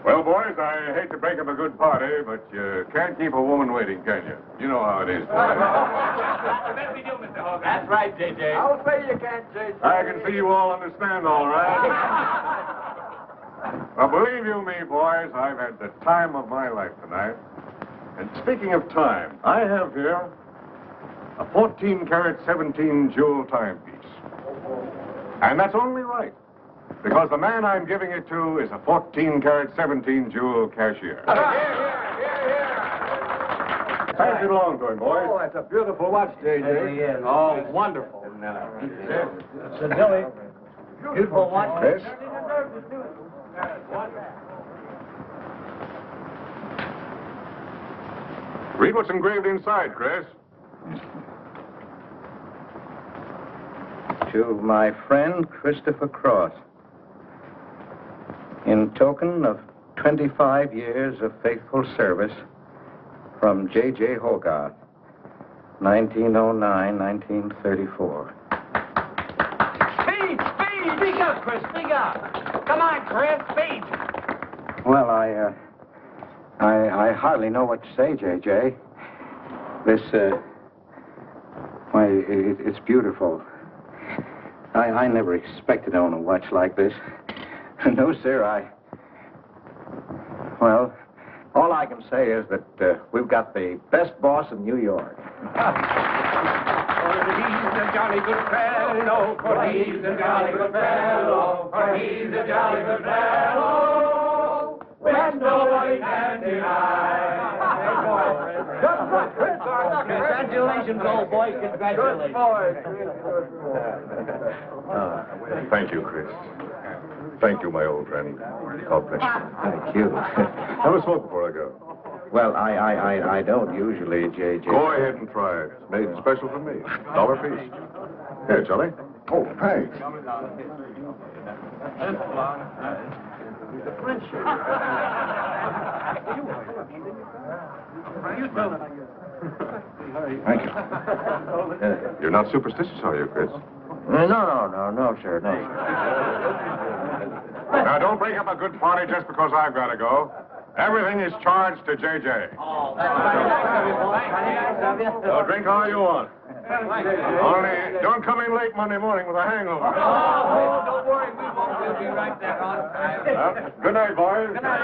Well, boys, I hate to break up a good party, but you can't keep a woman waiting, can you? You know how it is. That's right, J.J. I'll say you can't, J.J. I can see you all understand, all right. Well, believe you me, boys, I've had the time of my life tonight. And speaking of time, I have here a 14-carat 17-jewel timepiece. And that's only right, because the man I'm giving it to is a 14-carat 17-jewel cashier. Pass it along to him, boys. Oh, that's a beautiful watch, J.J. Oh, wonderful. Sir Billy. Beautiful watch. Chris? Read what's engraved inside, Chris. To my friend Christopher Cross, in token of 25 years of faithful service, from J.J. Hogarth, 1909-1934. Speed! Speak up, Chris, speak up! Come on, Chris, speed! Well, I hardly know what to say, J.J. This, it's beautiful. I never expected to own a watch like this. No, sir, well, all I can say is that we've got the best boss in New York. For he's a jolly good fellow, for he's a jolly good fellow, for he's a jolly good fellow, when nobody can deny. Congratulations, old boy, congratulations. Thank you, Chris. Thank you, my old friend. God bless you. Thank you. Have a smoke before I go. Well, I don't usually, J.J. Go ahead and try it. It's made special for me. $1 piece. Here, Charlie. Oh, thanks. Thank you. You're not superstitious, are you, Chris? No, sir, no. Now, don't break up a good party just because I've got to go. Everything is charged to J.J. Oh, that's right. So drink all you want. Only don't come in late Monday morning with a hangover. Oh, don't worry, we won't. We'll be right there on time. Good night, boys. Good night,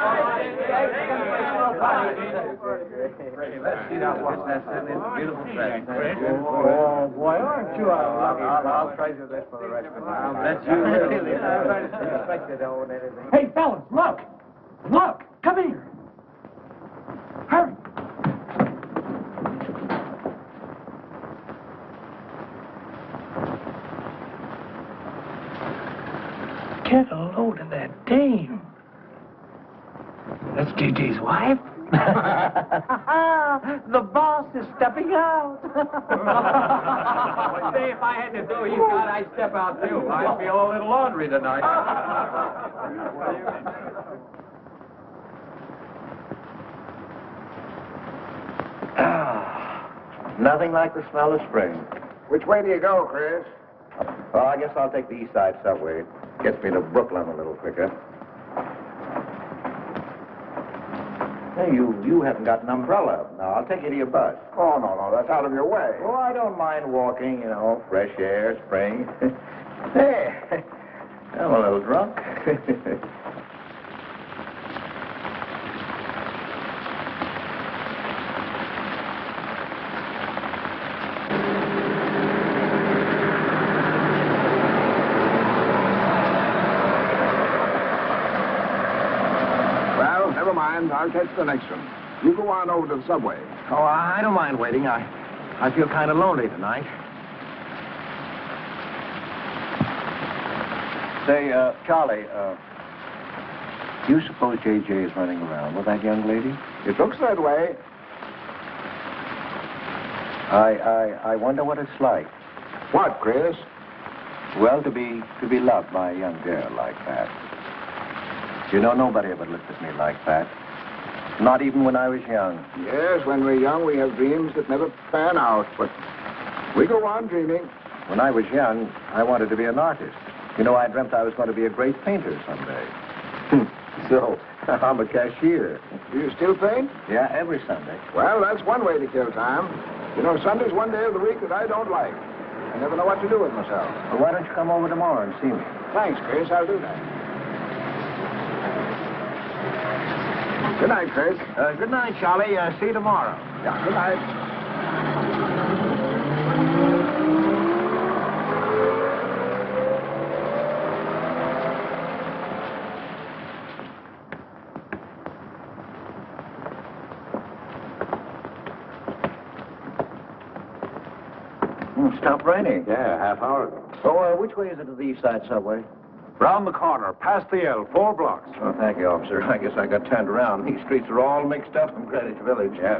let's see now what's that beautiful dress. Oh, boy, aren't you I'll treasure this for the rest of my life. That's you really. Expected to own anything. Hey, fellas, look! Look! Come here! Hurry! Get a load of that dame. That's J.J.'s wife. The boss is stepping out. Say, if I had to do he's got, I'd step out too. I'd feel a little laundry tonight. Nothing like the smell of spring. Which way do you go, Chris? Well, I guess I'll take the East Side subway. Gets me to Brooklyn a little quicker. Hey, you haven't got an umbrella. Now, I'll take you to your bus. Oh, no, that's out of your way. Oh, I don't mind walking, fresh air, spring. Hey, I'm a little drunk. Well, never mind. I'll catch the next one. You go on over to the subway. Oh, I don't mind waiting. I feel kind of lonely tonight. Say, Charlie, do you suppose J.J. is running around with that young lady? It looks that way. I wonder what it's like. What, Chris? Well, to be loved by a young girl like that. Nobody ever looked at me like that. Not even when I was young. Yes, when we're young, we have dreams that never pan out, but we go on dreaming. When I was young, I wanted to be an artist. You know, I dreamt I was going to be a great painter someday. So, I'm a cashier. Do you still paint? Yeah, every Sunday. Well, that's one way to kill time. You know, Sunday's one day of the week that I don't like. I never know what to do with myself. Well, why don't you come over tomorrow and see me? Thanks, Chris. I'll do that. Good night, Chris. Good night, Charlie. See you tomorrow. Yeah, good night. Stopped raining. Yeah, half hour ago. So, which way is it to the East Side Subway? Round the corner, past the L, 4 blocks. Oh, thank you, officer. I guess I got turned around. These streets are all mixed up in Greenwich Village. Yeah.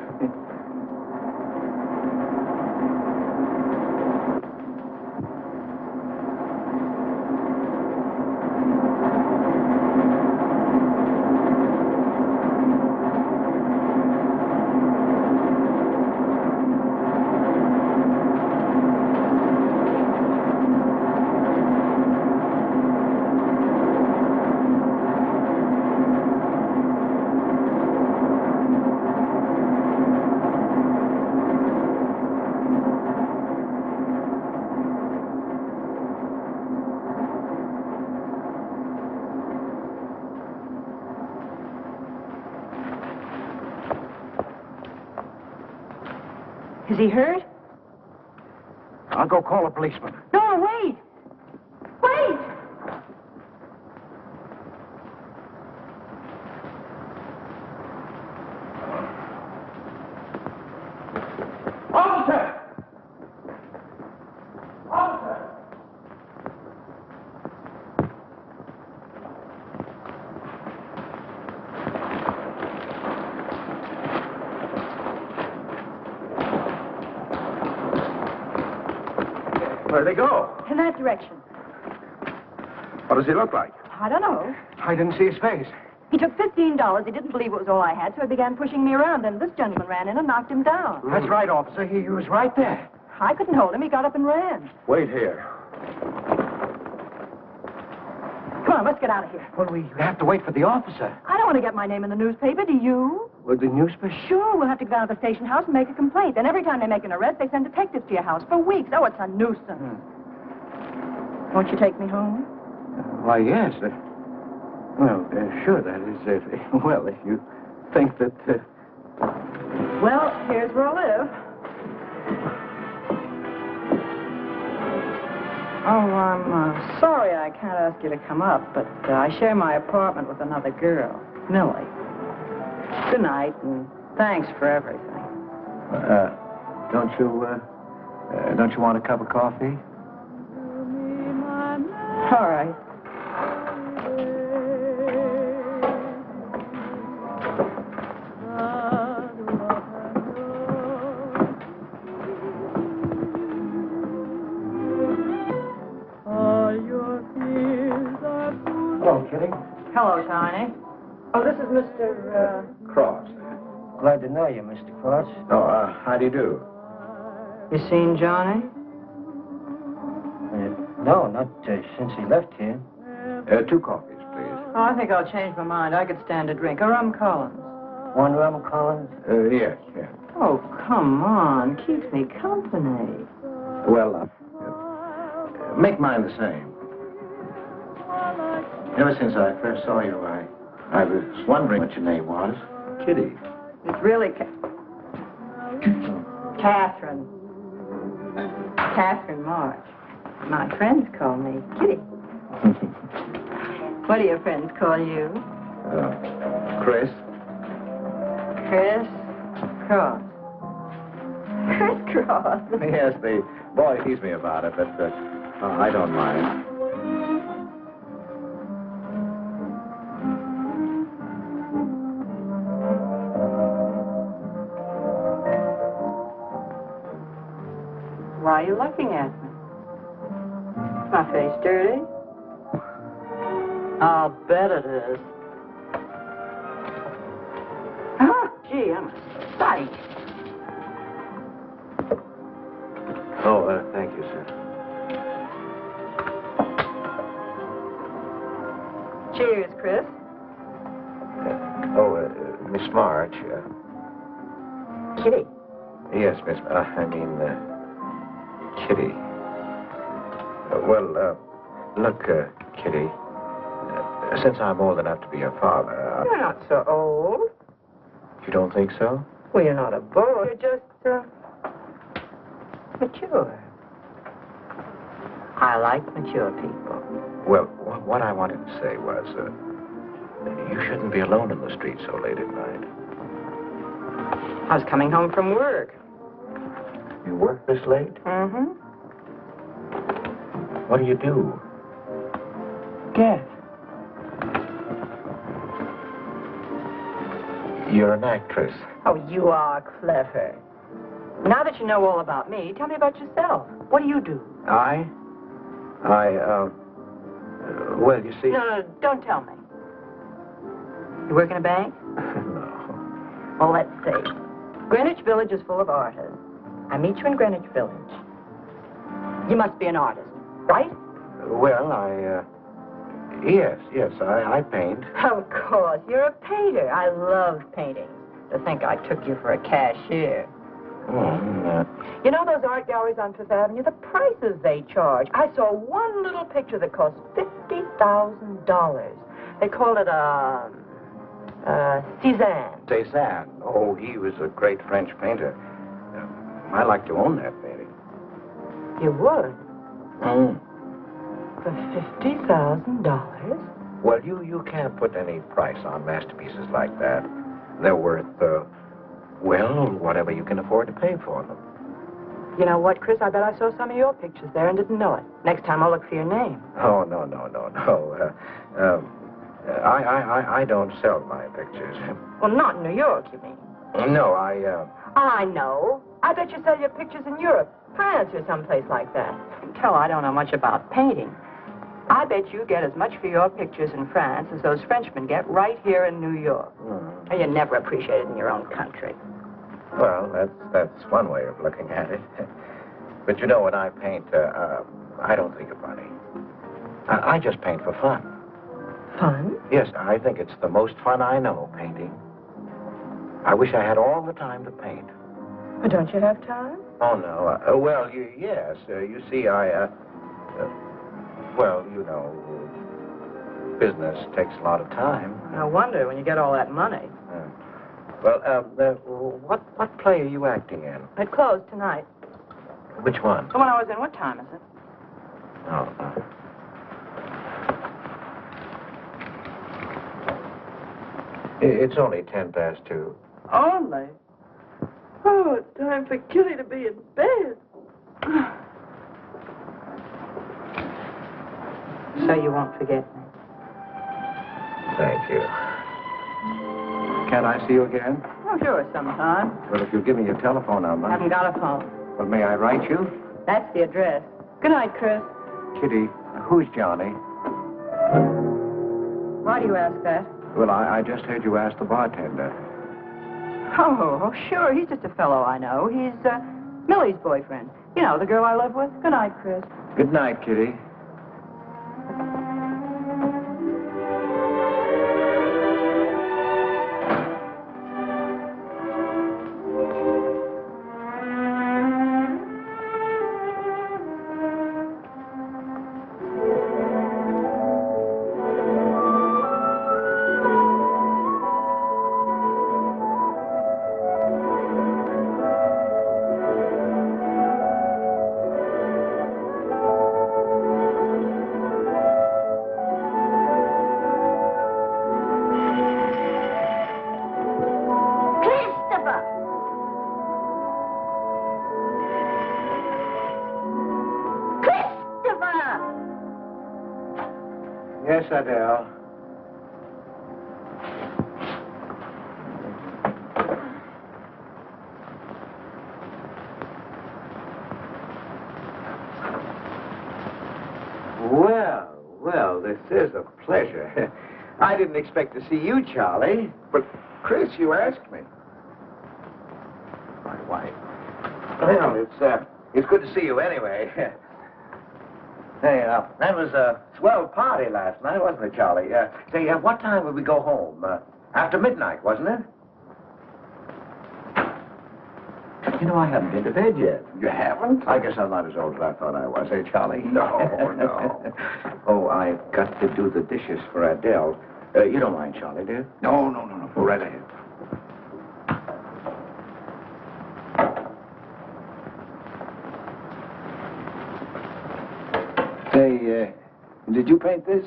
Is he hurt? I'll go call a policeman. No, wait! Wait! Officer! Officer! Where'd they go? In that direction. What does he look like? I don't know. I didn't see his face. He took $15. He didn't believe it was all I had, so he began pushing me around, and this gentleman ran in and knocked him down. That's right, officer. He was right there. I couldn't hold him. He got up and ran. Wait here. Come on, let's get out of here. Well, we have to wait for the officer. I don't want to get my name in the newspaper, do you? With the newspaper? Sure, we'll have to go down to the station house and make a complaint. Then every time they make an arrest, they send detectives to your house for weeks. Oh, it's a nuisance. Won't you take me home? Why, yes. Sure, that is, well, if you think that, Well, here's where I live. Oh, I'm sorry I can't ask you to come up, but I share my apartment with another girl, Millie. Good night, and thanks for everything. Don't you want a cup of coffee? All right. Hello, Kitty. Hello, Tiny. Oh, this is Mr. Cross. glad to know you, Mr. Cross. Oh, how do you do? You seen Johnny? No, not since he left here. 2 coffees, please. Oh, I think I'll change my mind. I could stand a drink. A rum Collins. One rum, Collins? Yes. Oh, come on. Keeps me company. Well, make mine the same. Ever since I first saw you, I was wondering what your name was. Kitty. It's really Catherine. Catherine March. My friends call me Kitty. What do your friends call you? Chris. Chris Cross. Chris Cross. Yes, the boy teased me about it, but I don't mind. Why are you looking at me? Is my face dirty? I'll bet it is. Oh, gee, I'm a sight. Oh, thank you, sir. Cheers, Chris. Miss March. Kitty. Yes, Miss. Kitty. Look, Kitty. Since I'm old enough to be your father, You're not so old. You don't think so? Well, you're not a boy. You're just, mature. I like mature people. Well, what I wanted to say was, you shouldn't be alone in the street so late at night. I was coming home from work. You work this late? Mm-hmm. What do you do? Guess. You're an actress. Oh, you are clever. Now that you know all about me, tell me about yourself. What do you do? Well, you see... No, don't tell me. You work in a bank? No. Well, let's see. Greenwich Village is full of artists. I meet you in Greenwich Village. You must be an artist, right? Well, Yes, I paint. Of course. You're a painter. I love painting. To think I took you for a cashier. You know those art galleries on Fifth Avenue? The prices they charge. I saw one little picture that cost $50,000. They call it Cézanne. Cézanne. Oh, he was a great French painter. I'd like to own that painting. You would? For $50,000? Well, you can't put any price on masterpieces like that. They're worth, whatever you can afford to pay for them. You know what, Chris? I bet I saw some of your pictures there and didn't know it. Next time I'll look for your name. Oh, no. I don't sell my pictures. Well, not in New York, you mean? No, I know. I bet you sell your pictures in Europe, France, or someplace like that. You can tell I don't know much about painting. I bet you get as much for your pictures in France as those Frenchmen get right here in New York. And you're never appreciated in your own country. Well, that's one way of looking at it. But you know, when I paint, I don't think of money. I just paint for fun. Fun? Yes, I think it's the most fun I know, painting. I wish I had all the time to paint. But don't you have time? Oh, no. Yes. You see, business takes a lot of time. No wonder when you get all that money. What play are you acting in? It closed tonight. Which one? The one I was in. What time is it? Oh, It's only 2:10. Only? Oh, it's time for Kitty to be in bed. So you won't forget me? Thank you. Can't I see you again? Oh, sure, sometime. Well, if you'll give me your telephone number. I haven't got a phone. Well, may I write you? That's the address. Good night, Chris. Kitty, who's Johnny? Why do you ask that? Well, I just heard you ask the bartender. Oh, sure. He's just a fellow I know. He's Millie's boyfriend. You know, the girl I live with. Good night, Chris. Good night, Kitty. Yes, Adele. Well, this is a pleasure. I didn't expect to see you, Charlie. But, Chris, you asked me. My wife. Well, it's good to see you anyway. Hey, that was a swell party last night, wasn't it, Charlie? Say, what time would we go home? After midnight, wasn't it? You know, I haven't been to bed yet. You haven't? I guess I'm not as old as I thought I was, eh, Charlie? No, no. Oh, I've got to do the dishes for Adele. You don't mind, Charlie, do you? No. Go right ahead. Say, did you paint this?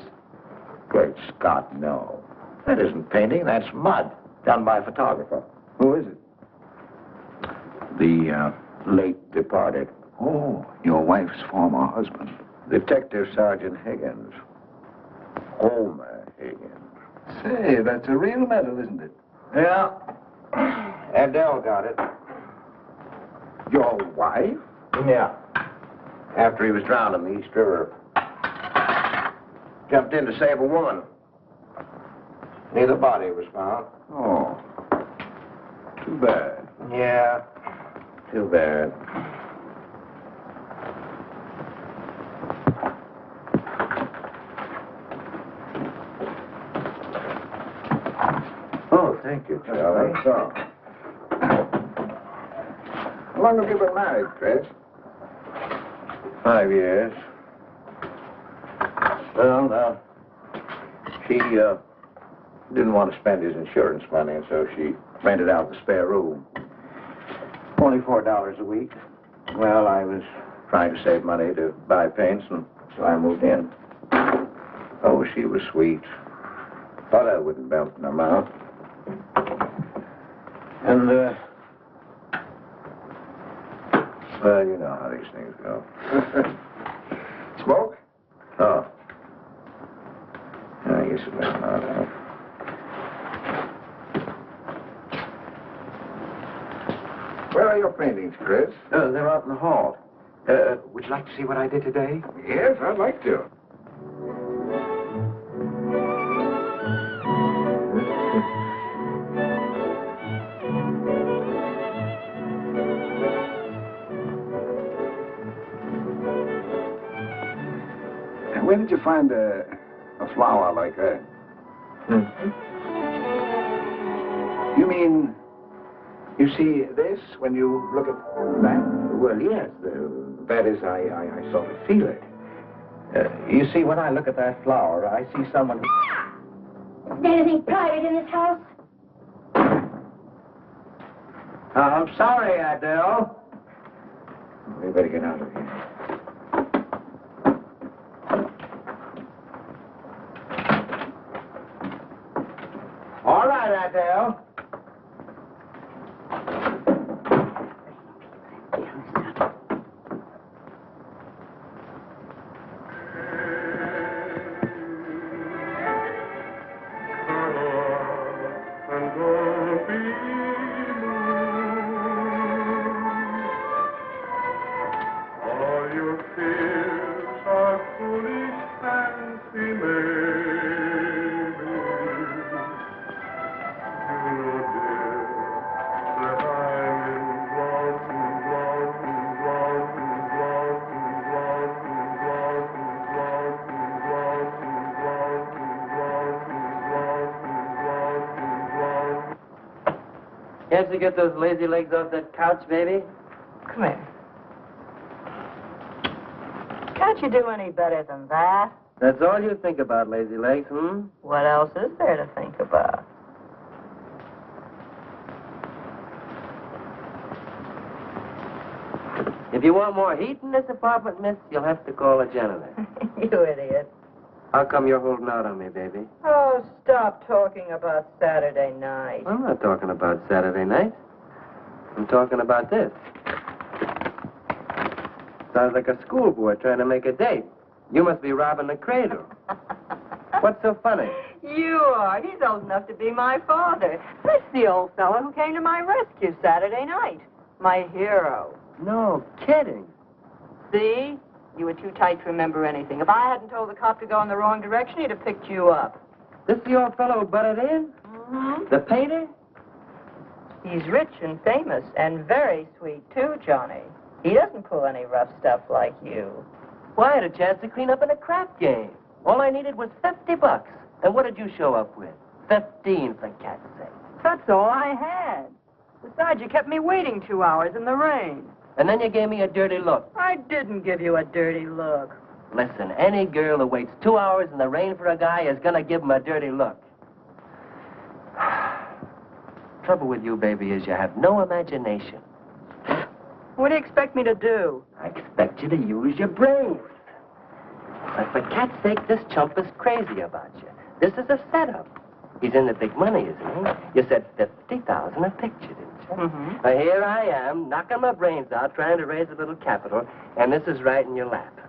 Great Scott, no. That isn't painting, that's mud. Done by a photographer. Who is it? The late departed. Oh, your wife's former husband. Detective Sergeant Higgins. Homer Higgins. Say, that's a real medal, isn't it? Yeah. Adele got it. Your wife? Yeah. After he was drowned in the East River. Jumped in to save a woman. Neither body was found. Oh. Too bad. Yeah. Too bad. Oh, thank you, Charlie. So. How long have you been married, Fritz? 5 years. Well, she didn't want to spend his insurance money, and so she rented out the spare room. Only $4 a week. Well, I was trying to save money to buy paints, and so I moved in. Oh, she was sweet. Thought I wouldn't melt in her mouth. And, well, you know how these things go. Smoke? Oh. I guess it was not enough. Where are your paintings, Chris? They're out in the hall. Would you like to see what I did today? Yes, I'd like to. Where did you find a flower like that? You mean, you see this when you look at that? Well, yes. That is, I sort of feel it. You see, when I look at that flower, I see someone who... Is there anything private in this house? I'm sorry, Adele. We better get out of here. All right, Adele. Can't you get those lazy legs off that couch, baby? Come here. Can't you do any better than that? That's all you think about, lazy legs, hmm? What else is there to think about? If you want more heat in this apartment, miss, you'll have to call a janitor. You idiot. How come you're holding out on me, baby? Oh, stop talking about Saturday night. I'm not talking about Saturday night. I'm talking about this. Sounds like a schoolboy trying to make a date. You must be robbing the cradle. What's so funny? You are. He's old enough to be my father. That's the old fellow who came to my rescue Saturday night. My hero. No kidding. See? You were too tight to remember anything. If I hadn't told the cop to go in the wrong direction, he'd have picked you up. This the old fellow who butted in? Mm-hmm. The painter? He's rich and famous and very sweet, too, Johnny. He doesn't pull any rough stuff like you. Well, I had a chance to clean up in a crap game. All I needed was $50. And what did you show up with? 15, for cat's sake. That's all I had. Besides, you kept me waiting 2 hours in the rain. And then you gave me a dirty look. I didn't give you a dirty look. Listen, any girl who waits 2 hours in the rain for a guy is gonna give him a dirty look. Trouble with you, baby, is you have no imagination. What do you expect me to do? I expect you to use your brains. But for cat's sake, this chump is crazy about you. This is a setup. He's in the big money, isn't he? You said 50,000 a picture, didn't you? Mm-hmm. Now, here I am, knocking my brains out, trying to raise a little capital, and this is right in your lap.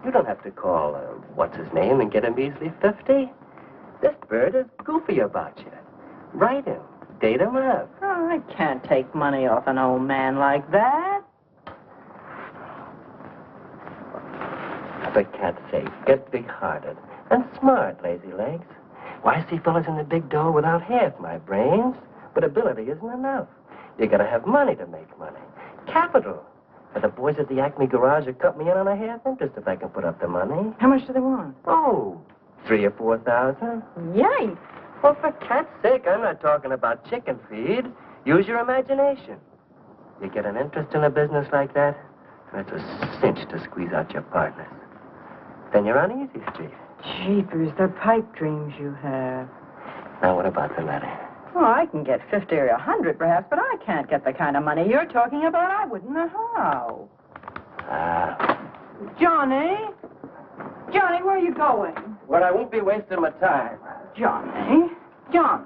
You don't have to call, what's his name, and get him easily 50. This bird is goofy about you. Write him. Date him up. Oh, I can't take money off an old man like that. For cat's sake, get big-hearted and smart, lazy legs. Why, I see fellas in the big door without half my brains, but ability isn't enough. You gotta have money to make money. Capital. But the boys at the Acme garage will cut me in on a half interest if I can put up the money. How much do they want? Oh, 3,000 or 4,000. Yikes. Well, for cat's sake, I'm not talking about chicken feed. Use your imagination. You get an interest in a business like that, that's a cinch to squeeze out your partners. Then you're on easy street. Jeepers, the pipe dreams you have. Now, what about the money? Oh, I can get 50 or 100 perhaps, but I can't get the kind of money you're talking about. I wouldn't know how. Johnny? Johnny, where are you going? Well, I won't be wasting my time. Johnny? Johnny?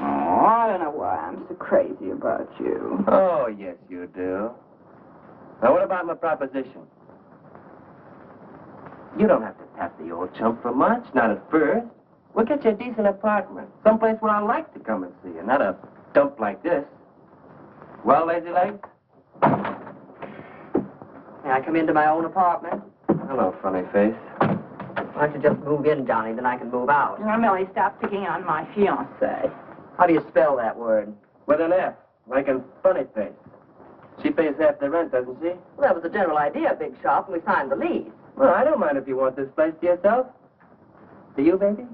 Oh, I don't know why I'm so crazy about you. Oh, yes, you do. Now, what about my proposition? You don't have to tap the old chump for much, not at first. We'll get you a decent apartment, someplace where I like to come and see you, not a dump like this. Well, lazy legs? May I come into my own apartment? Hello, funny face. Why don't you just move in, Johnny, then I can move out. Now, Millie, stop picking on my fiancée. How do you spell that word? With an F, like in funny face. She pays half the rent, doesn't she? Well, that was the general idea, Big Shop, when we signed the lease. Well, I don't mind if you want this place to yourself. Do you, baby?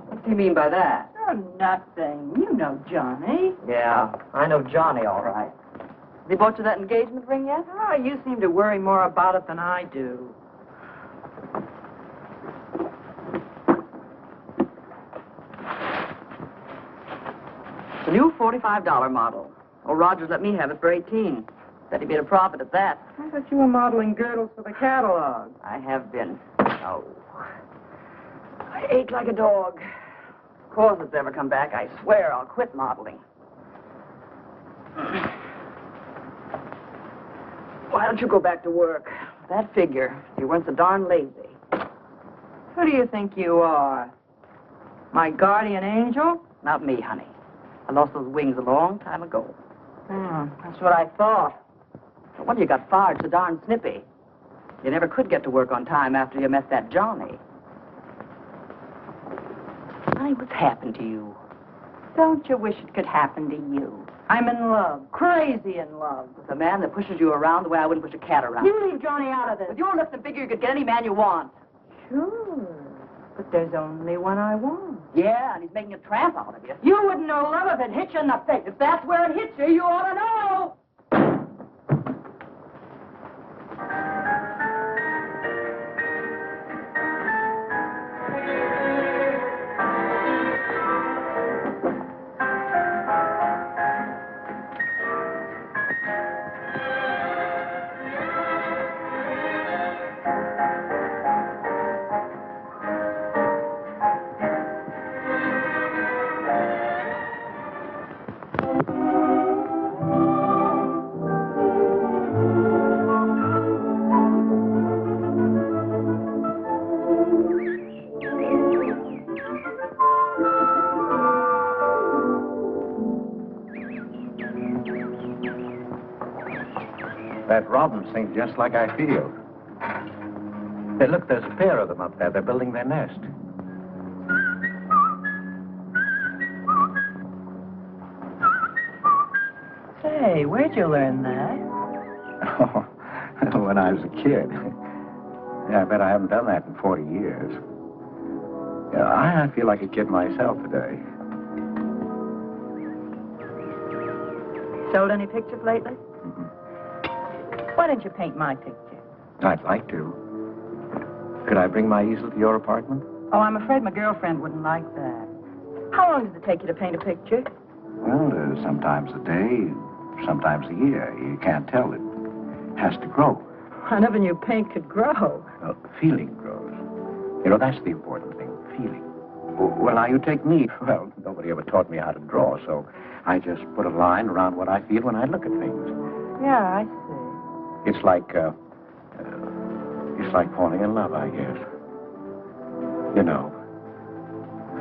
What do you mean by that? Oh, nothing. You know Johnny. Yeah, I know Johnny, all right. Has he bought you that engagement ring yet? Oh, you seem to worry more about it than I do. It's a new $45 model. Oh, Rogers let me have it for $18. Said he made a profit at that. I thought you were modeling girdles for the catalog. I have been. Oh. I ate like a dog. Of course, if it's ever come back, I swear I'll quit modeling. Why don't you go back to work? That figure, you weren't so darn lazy. Who do you think you are? My guardian angel? Not me, honey. I lost those wings a long time ago. That's what I thought. No wonder you got fired so darn snippy. You never could get to work on time after you met that Johnny. Honey, what's happened to you? Don't you wish it could happen to you? I'm in love, crazy in love. With a man that pushes you around the way I wouldn't push a cat around. You leave Johnny out of this. With your lips and figure, you could get any man you want. Sure, but there's only one I want. Yeah, and he's making a tramp out of you. You wouldn't know love if it hit you in the face. If that's where it hits you, you ought to know. That robin sings just like I feel. Hey, look, there's a pair of them up there. They're building their nest. Say, where'd you learn that? Oh, when I was a kid. Yeah, I bet I haven't done that in 40 years. Yeah, I feel like a kid myself today. Sold any pictures lately? Mm-hmm. Why don't you paint my picture? I'd like to. Could I bring my easel to your apartment? Oh, I'm afraid my girlfriend wouldn't like that. How long does it take you to paint a picture? Well, sometimes a day, sometimes a year. You can't tell. It has to grow. I never knew paint could grow. Feeling grows. You know, that's the important thing, feeling. Well, now, you take me. Well, nobody ever taught me how to draw, so I just put a line around what I feel when I look at things. Yeah, I see. It's like falling in love, I guess. You know,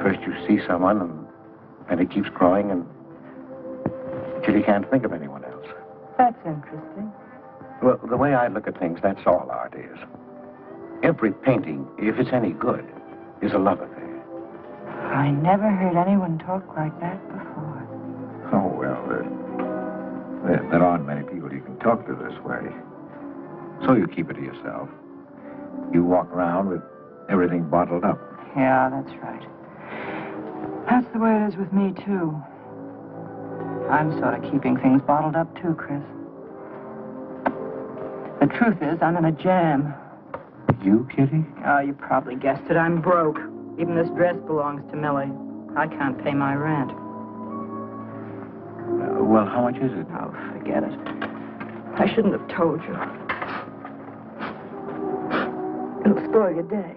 first you see someone, and it keeps growing until you can't think of anyone else. That's interesting. Well, the way I look at things, that's all art is. Every painting, if it's any good, is a love affair. I never heard anyone talk like that before. Oh, well, there aren't many people you can talk to this way. So you keep it to yourself. You walk around with everything bottled up. Yeah, that's right. That's the way it is with me, too. I'm sort of keeping things bottled up, too, Chris. The truth is, I'm in a jam. You, Kitty? Oh, you probably guessed it. I'm broke. Even this dress belongs to Millie. I can't pay my rent. Well, how much is it? Oh, forget it. I shouldn't have told you. It'll spoil your day.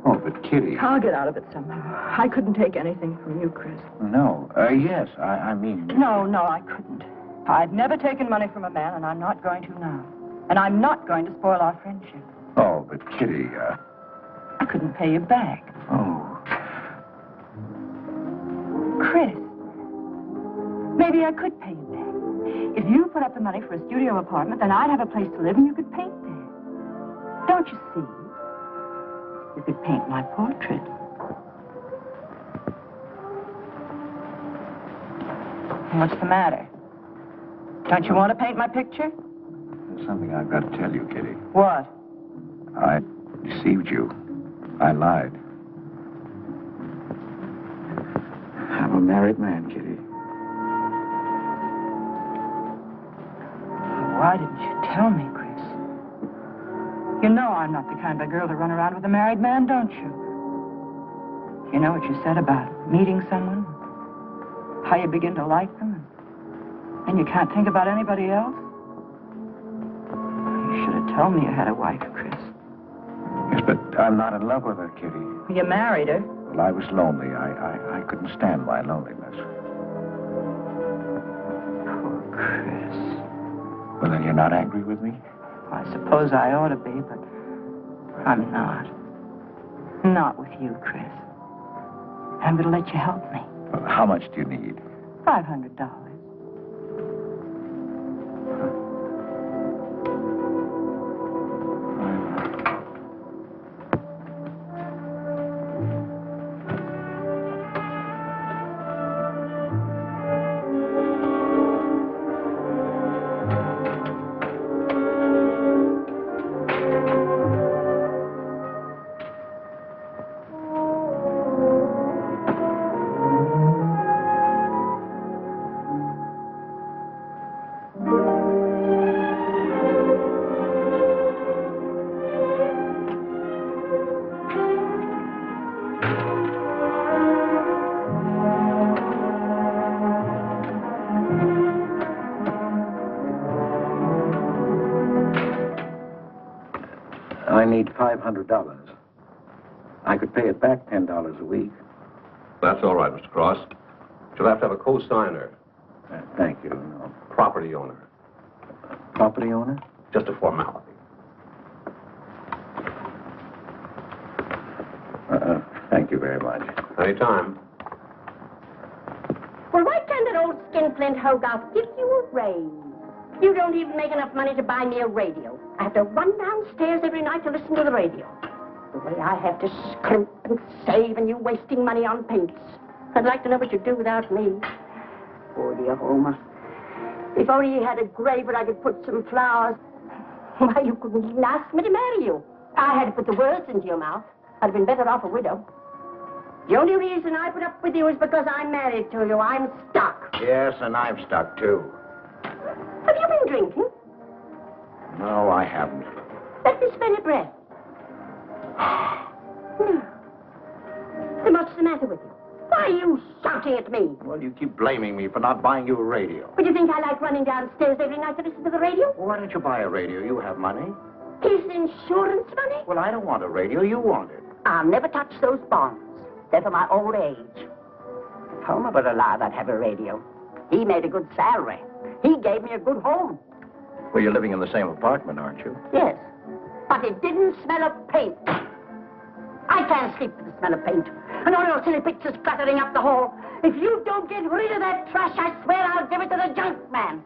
Oh, but Kitty... I'll get out of it somehow. I couldn't take anything from you, Chris. No. Yes, I mean... No, I couldn't. I've never taken money from a man, and I'm not going to now. And I'm not going to spoil our friendship. Oh, but Kitty, I couldn't pay you back. Oh. Chris, maybe I could pay you back. If you put up the money for a studio apartment, then I'd have a place to live and you could paint there. Don't you see? You could paint my portrait. What's the matter? Don't you want to paint my picture? There's something I've got to tell you, Kitty. What? I deceived you. I lied. I'm a married man, Kitty. Why didn't you tell me, Chris? You know I'm not the kind of girl to run around with a married man, don't you? You know what you said about meeting someone? How you begin to like them? And you can't think about anybody else? You should have told me you had a wife, Chris. Yes, but I'm not in love with her, Kitty. You married her. Well, I was lonely. I couldn't stand my loneliness. Poor Chris. Well, then you're not angry with me? I suppose I ought to be, but I'm not. Not with you, Chris. I'm going to let you help me. Well, how much do you need? $500. I need $500. I could pay it back $10 a week. That's all right, Mr. Cross. You'll have to have a co-signer. Thank you. No. Property owner. Property owner? Just a formality. Thank you very much. Anytime. Well, why can't an old skinflint Hogarth give you a raise? You don't even make enough money to buy me a radio. I have to run downstairs every night to listen to the radio. The way I have to scrimp and save and you wasting money on paints. I'd like to know what you'd do without me. Oh, dear Homer. If only you had a grave where I could put some flowers. Why, you couldn't even ask me to marry you. I had to put the words into your mouth. I'd have been better off a widow. The only reason I put up with you is because I'm married to you. I'm stuck. Yes, and I'm stuck, too. Have you been drinking? No, I haven't. Let me smell your breath. No. So what's the matter with you? Why are you shouting at me? Well, you keep blaming me for not buying you a radio. But you think I like running downstairs every night to listen to the radio? Well, why don't you buy a radio? You have money. His insurance money? Well, I don't want a radio. You want it. I'll never touch those bonds. They're for my old age. If Homer were alive, I'd have a radio. He made a good salary. He gave me a good home. Well, you're living in the same apartment, aren't you? Yes, but it didn't smell of paint. I can't sleep with the smell of paint. And all your silly pictures cluttering up the hall. If you don't get rid of that trash, I swear I'll give it to the junk man.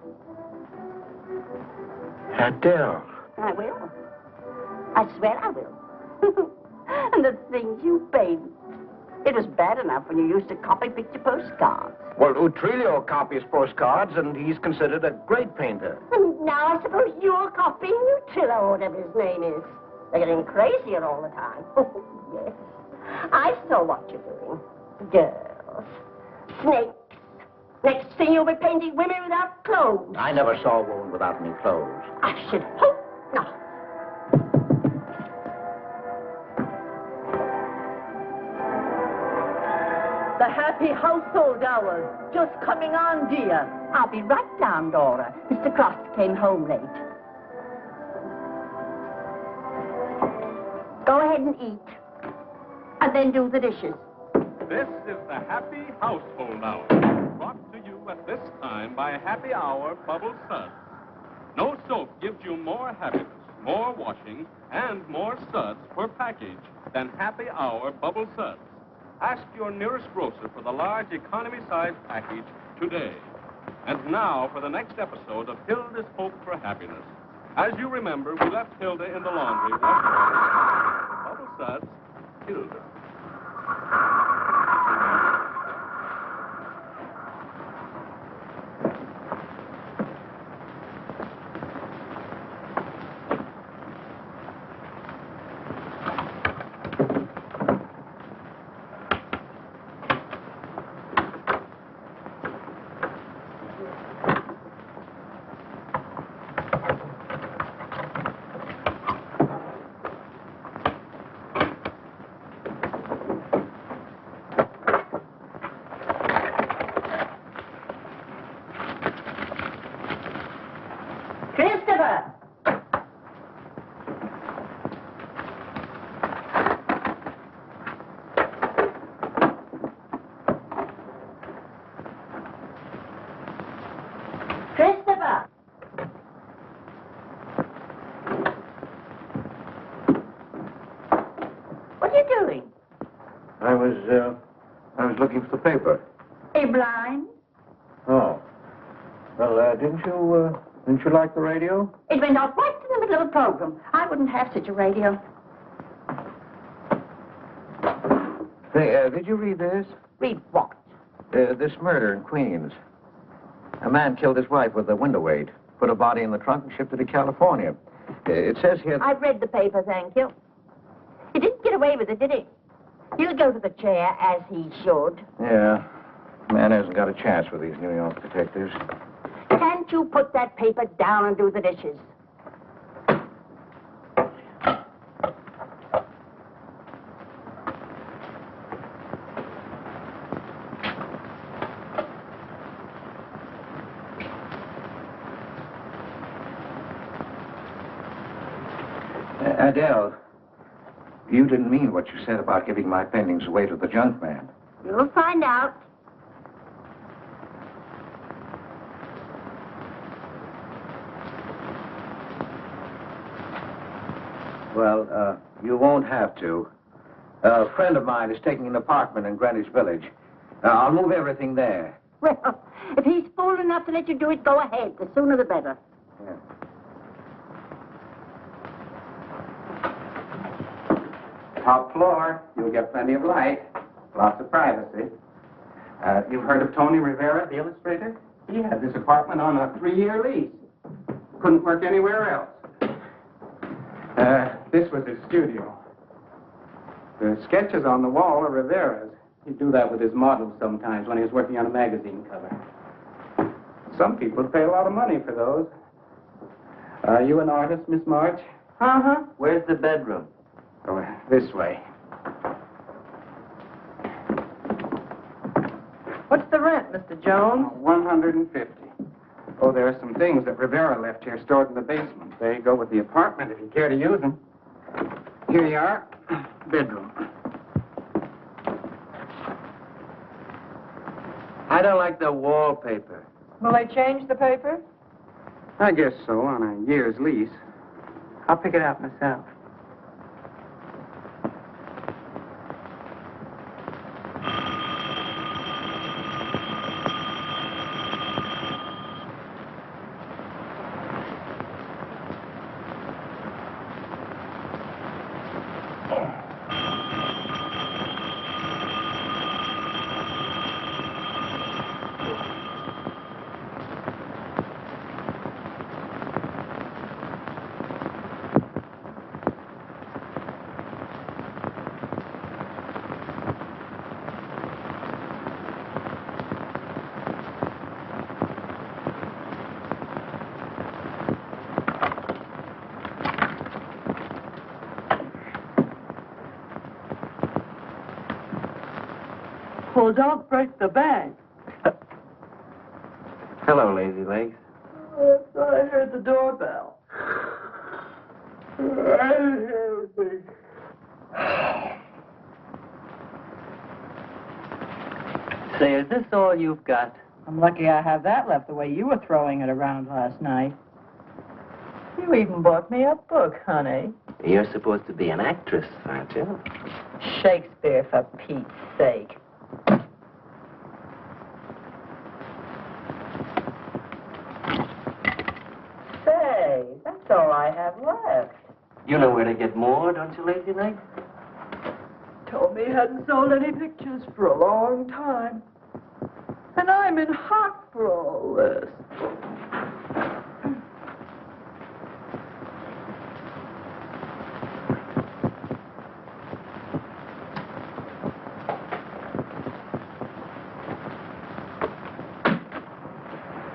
Adele. I will. I swear I will. And the things you paint. It was bad enough when you used to copy picture postcards. Well, Utrillo copies postcards, and he's considered a great painter. And now I suppose you're copying Utrillo, or whatever his name is. They're getting crazier all the time. Oh, yes. I saw what you're doing. Girls. Snakes. Next thing you'll be painting women without clothes. I never saw a woman without any clothes. I should hope not. The happy household hours. Just coming on, dear. I'll be right down, Dora. Mr. Cross came home late. Go ahead and eat. And then do the dishes. This is the Happy Household Hour, brought to you at this time by Happy Hour Bubble Suds. No soap gives you more happiness, more washing, and more suds per package than Happy Hour Bubble Suds. Ask your nearest grocer for the large economy-sized package today. And now for the next episode of Hilda's Hope for Happiness. As you remember, we left Hilda in the laundry. Bubble Suds, Hilda. I was looking for the paper. Are you blind? Oh. Well, didn't you like the radio? It went off right in the middle of a program. I wouldn't have such a radio. Say, did you read this? Read what? This murder in Queens. A man killed his wife with a window weight, put her body in the trunk and shipped it to California. It says here... I've read the paper, thank you. He didn't get away with it, did he? He'll go to the chair, as he should. Yeah. Man hasn't got a chance with these New York detectives. Can't you put that paper down and do the dishes? Adele, you didn't mean what you said about giving my paintings away to the junk man. You'll find out. Well, you won't have to. A friend of mine is taking an apartment in Greenwich Village. I'll move everything there. Well, if he's fool enough to let you do it, go ahead. The sooner the better. Yeah. Top floor. You'll get plenty of light. Lots of privacy. You've heard of Tony Rivera, the illustrator? He had this apartment on a 3-year lease. Couldn't work anywhere else. This was his studio. The sketches on the wall are Rivera's. He'd do that with his models sometimes when he was working on a magazine cover. Some people pay a lot of money for those. Are you an artist, Miss March? Uh-huh. Where's the bedroom? Oh, this way. What's the rent, Mr. Jones? 150. Oh, there are some things that Rivera left here stored in the basement. They go with the apartment if you care to use them. Here you are. Bedroom. I don't like the wallpaper. Will they change the paper? I guess so, on a year's lease. I'll pick it out myself. Well, don't break the bank. Hello, Lazy Legs. I thought I heard the doorbell. I didn't hear anything. Say, is this all you've got? I'm lucky I have that left the way you were throwing it around last night. You even bought me a book, honey. You're supposed to be an actress, aren't you? Shakespeare, for Pete's sake. Say, that's all I have left. You know where to get more, don't you, Lazy Legs? Told me he hadn't sold any pictures for a long time. And I'm in hock for all this.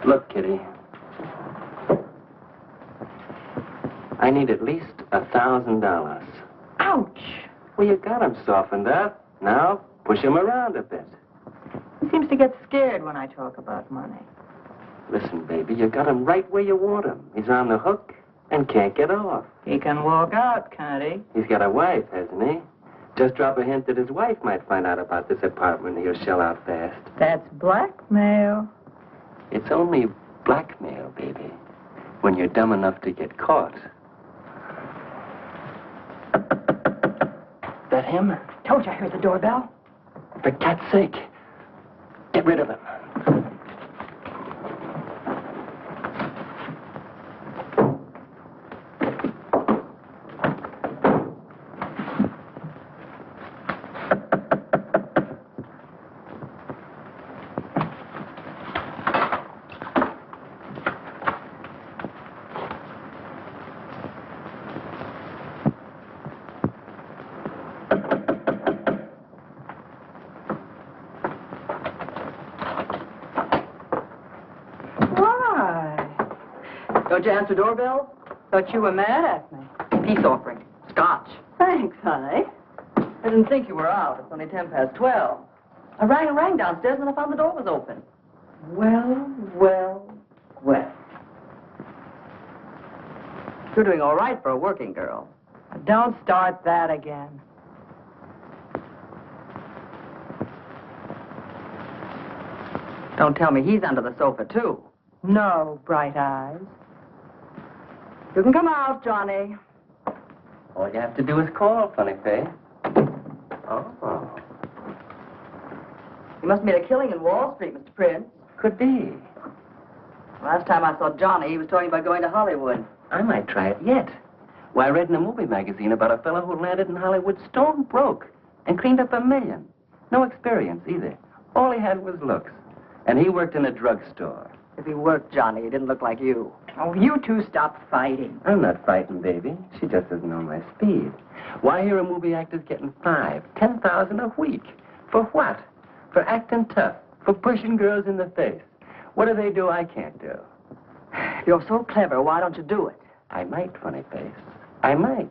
Look, Kitty. I need at least $1,000. Ouch! Well, you got him softened up. Now, push him around a bit. He seems to get scared when I talk about money. Listen, baby, you got him right where you want him. He's on the hook and can't get off. He can walk out, can't he? He's got a wife, hasn't he? Just drop a hint that his wife might find out about this apartment and he'll shell out fast. That's blackmail. It's only blackmail, baby, when you're dumb enough to get caught. That him? Told you I heard the doorbell. For cat's sake, get rid of him. Don't you answer doorbell? Thought you were mad at me. Peace offering. Scotch. Thanks, honey. I didn't think you were out. It's only 12:10. I rang downstairs and I found the door was open. Well. You're doing all right for a working girl. Don't start that again. Don't tell me he's under the sofa, too. No, Bright Eyes. You can come out, Johnny. All you have to do is call, funny face. Oh. You must have made a killing in Wall Street, Mr. Prince. Could be. Last time I saw Johnny, he was talking about going to Hollywood. I might try it yet. Why, I read in a movie magazine about a fellow who landed in Hollywood stone broke and cleaned up $1 million. No experience, either. All he had was looks. And he worked in a drugstore. If he worked Johnny, he didn't look like you. Oh, you two stop fighting. I'm not frightened, baby. She just doesn't know my speed. Why here are movie actors getting $5,000, $10,000 a week? For what? For acting tough. For pushing girls in the face. What do they do I can't do? You're so clever. Why don't you do it? I might, funny face. I might.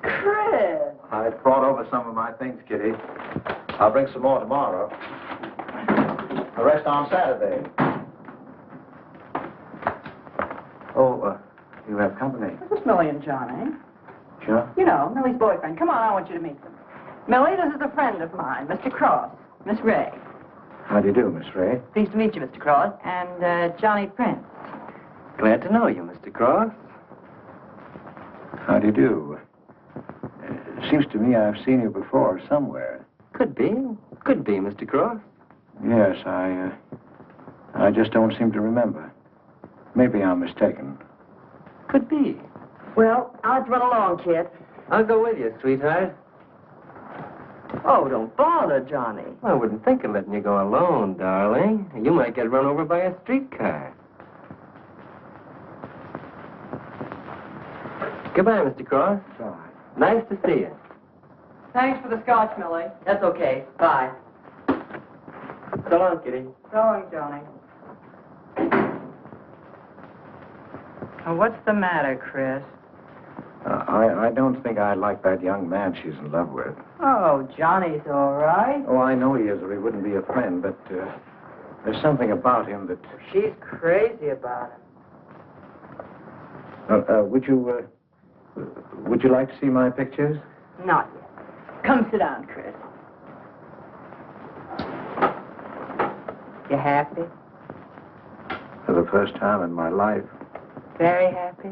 Chris! I brought over some of my things, Kitty. I'll bring some more tomorrow. The rest on Saturday. Oh, you have company. This is Millie and Johnny. Sure. You know, Millie's boyfriend. Come on, I want you to meet them. Millie, this is a friend of mine, Mr. Cross. Miss Ray. How do you do, Miss Ray? Pleased to meet you, Mr. Cross. And Johnny Prince. Glad to know you, Mr. Cross. How do you do? Seems to me I've seen you before somewhere. Could be. Could be, Mr. Cross. Yes, I just don't seem to remember. Maybe I'm mistaken. Could be. Well, I'll have to run along, kid. I'll go with you, sweetheart. Oh, don't bother, Johnny. I wouldn't think of letting you go alone, darling. You might get run over by a streetcar. Goodbye, Mr. Cross. Bye. Nice to see you. Thanks for the scotch, Millie. That's okay. Bye. So long, Kitty. So long, Johnny. Oh, what's the matter, Chris? I don't think I like that young man she's in love with. Oh, Johnny's all right. Oh, I know he is, or he wouldn't be a friend, but there's something about him that... She's crazy about him. Would you like to see my pictures? Not yet. Come sit down, Chris. You happy? For the first time in my life, Very happy?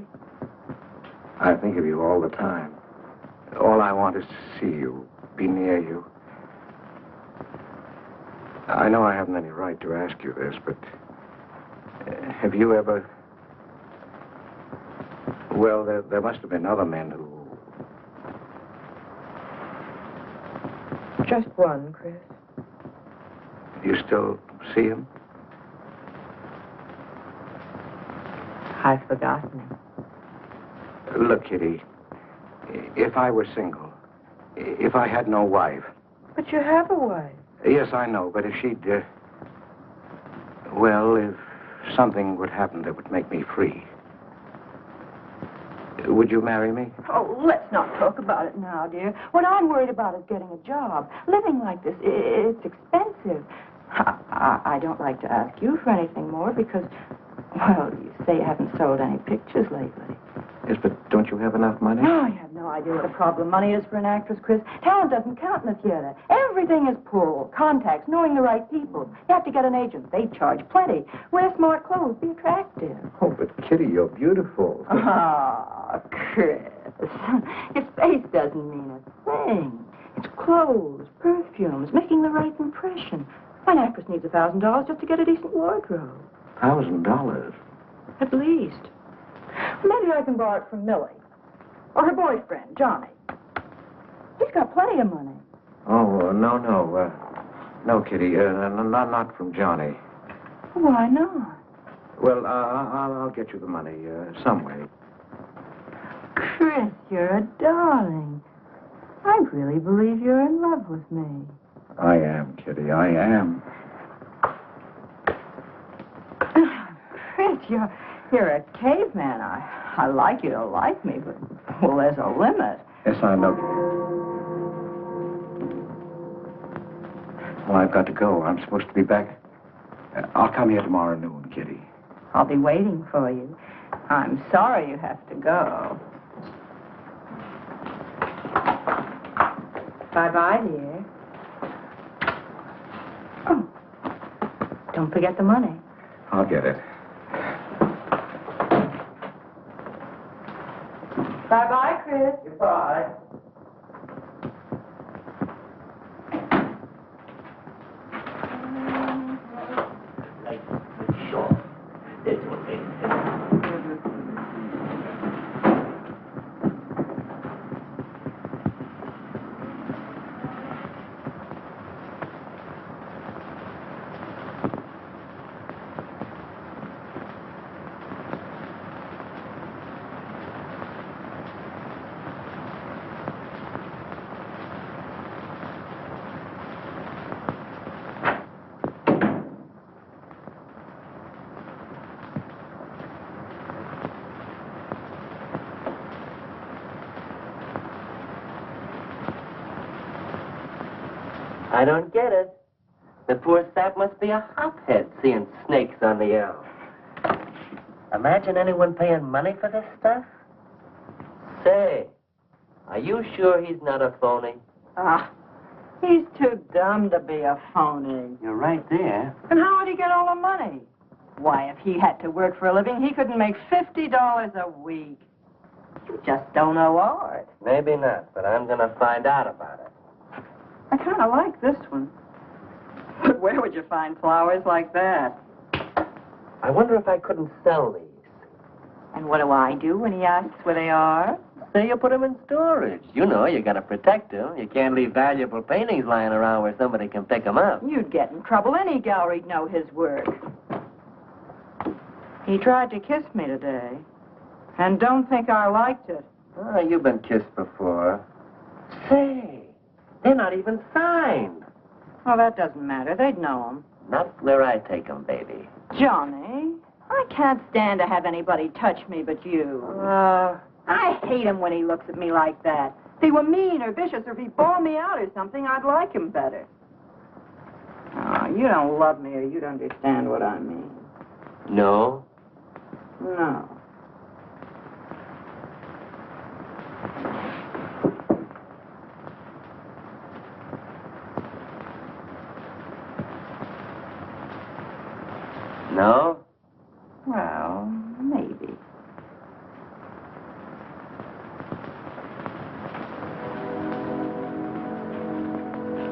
I think of you all the time. All I want is to see you, be near you. I know I haven't any right to ask you this, but have you ever... Well, there must have been other men who... Just one, Chris. You still see him? I've forgotten him. Look, Kitty, if I were single, if I had no wife... But you have a wife. Yes, I know, but if she'd... well, if something would happen that would make me free... Would you marry me? Oh, let's not talk about it now, dear. What I'm worried about is getting a job. Living like this, it's expensive. I don't like to ask you for anything more because, well, you say you haven't sold any pictures lately. Yes, but don't you have enough money? No, you have no idea what a problem money is for an actress, Chris. Talent doesn't count in the theater. Everything is pull, contacts, knowing the right people. You have to get an agent. They charge plenty. Wear smart clothes. Be attractive. Oh, but Kitty, you're beautiful. Ah, Chris. Your face doesn't mean a thing. It's clothes, perfumes, making the right impression. An actress needs $1,000 just to get a decent wardrobe. $1,000? At least. Maybe I can borrow it from Millie. Or her boyfriend, Johnny. He's got plenty of money. Oh, no. No, Kitty, not from Johnny. Why not? Well, I'll get you the money some way. Chris, you're a darling. I really believe you're in love with me. I am, Kitty, I am. Chris, you're a caveman. I like you to like me, but, well, there's a limit. Yes, I know. Well, I've got to go. I'm supposed to be back. I'll come here tomorrow noon, Kitty. I'll be waiting for you. I'm sorry you have to go. Bye-bye, dear. Oh, don't forget the money. I'll get it. Bye-bye, Chris. Goodbye. I don't get it. The poor sap must be a hophead seeing snakes on the L. Imagine anyone paying money for this stuff? Say, are you sure he's not a phony? Ah, he's too dumb to be a phony. You're right there. And how would he get all the money? Why, if he had to work for a living, he couldn't make $50 a week. You just don't know art. Maybe not, but I'm going to find out about it. I kind of like this one. But where would you find flowers like that? I wonder if I couldn't sell these. And what do I do when he asks where they are? Say you put them in storage. You know, you got to protect them. You can't leave valuable paintings lying around where somebody can pick them up. You'd get in trouble. Any gallery'd know his work. He tried to kiss me today. And don't think I liked it. Oh, you've been kissed before. Say, they're not even signed. Well, that doesn't matter. They'd know them. Not where I take them, baby. Johnny, I can't stand to have anybody touch me but you. I hate him when he looks at me like that. If he were mean or vicious or if he bawled me out or something, I'd like him better. Oh, you don't love me or you'd understand what I mean. No? No. No? Well, maybe.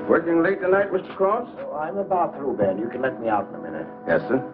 Working late tonight, Mr. Cross? Oh, I'm about through, Ben. You can let me out in a minute. Yes, sir.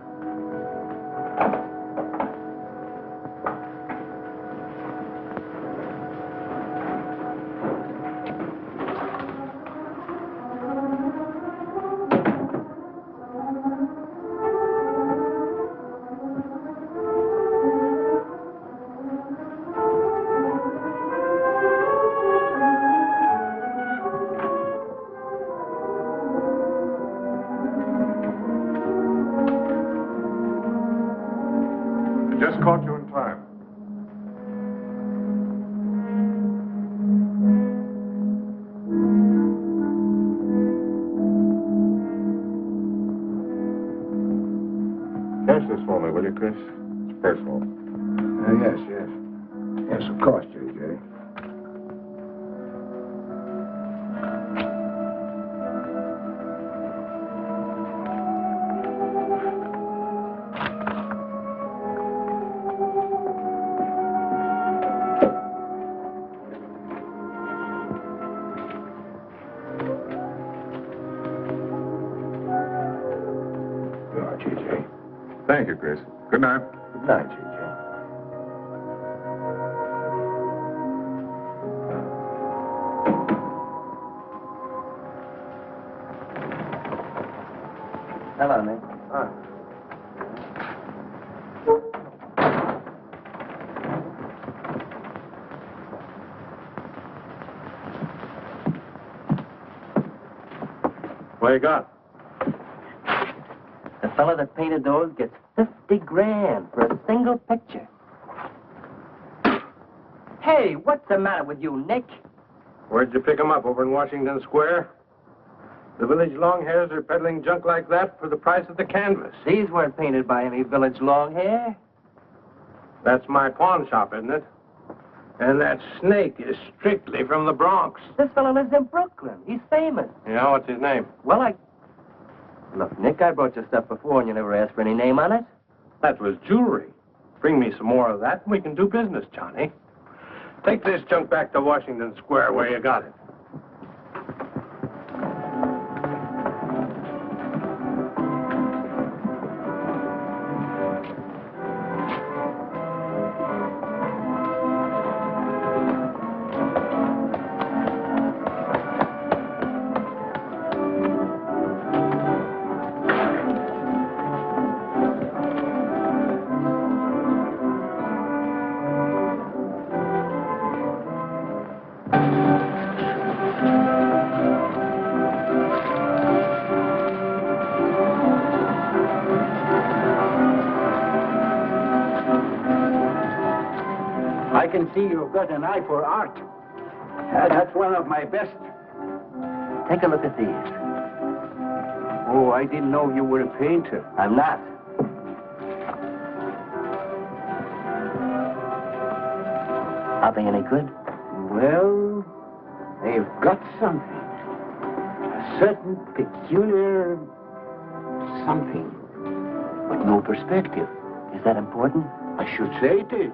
Just caught you in time. Cash this for me, will you, Chris? It's personal. Yes, yes. Yes, of course, J.J. Thank you, Chris. Good night. Good night, J.J. Hello, Nick. What you got? The fellow that painted those gets $50,000 for a single picture. Hey, what's the matter with you, Nick? Where'd you pick 'em up? Over in Washington Square? The village longhairs are peddling junk like that for the price of the canvas. These weren't painted by any village longhair. That's my pawn shop, isn't it? And that snake is strictly from the Bronx. This fellow lives in Brooklyn. He's famous. Yeah, what's his name? Well, Look, Nick, I brought you stuff before and you never asked for any name on it. That was jewelry. Bring me some more of that and we can do business, Johnny. Take this junk back to Washington Square where you got it. I can see you've got an eye for art. That's one of my best. Take a look at these. Oh, I didn't know you were a painter. I'm not. Are they any good? Well, they've got something. A certain peculiar something. But no perspective. Is that important? I should say it is.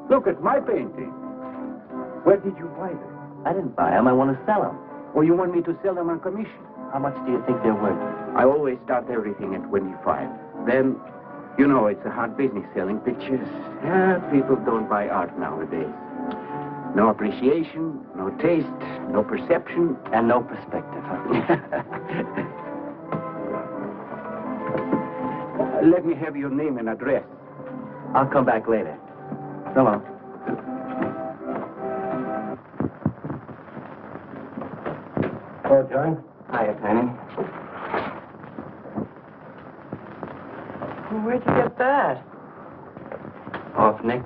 Look at my painting. Where did you buy them? I didn't buy them. I want to sell them. Or you want me to sell them on commission? How much do you think they're worth? I always start everything at 25. Then, you know, it's a hard business selling pictures. People don't buy art nowadays. No appreciation, no taste, no perception. And no perspective, huh? Let me have your name and address. I'll come back later. So long. Oh, John? Hiya, Tiny. Well, where'd you get that? Off, Nick.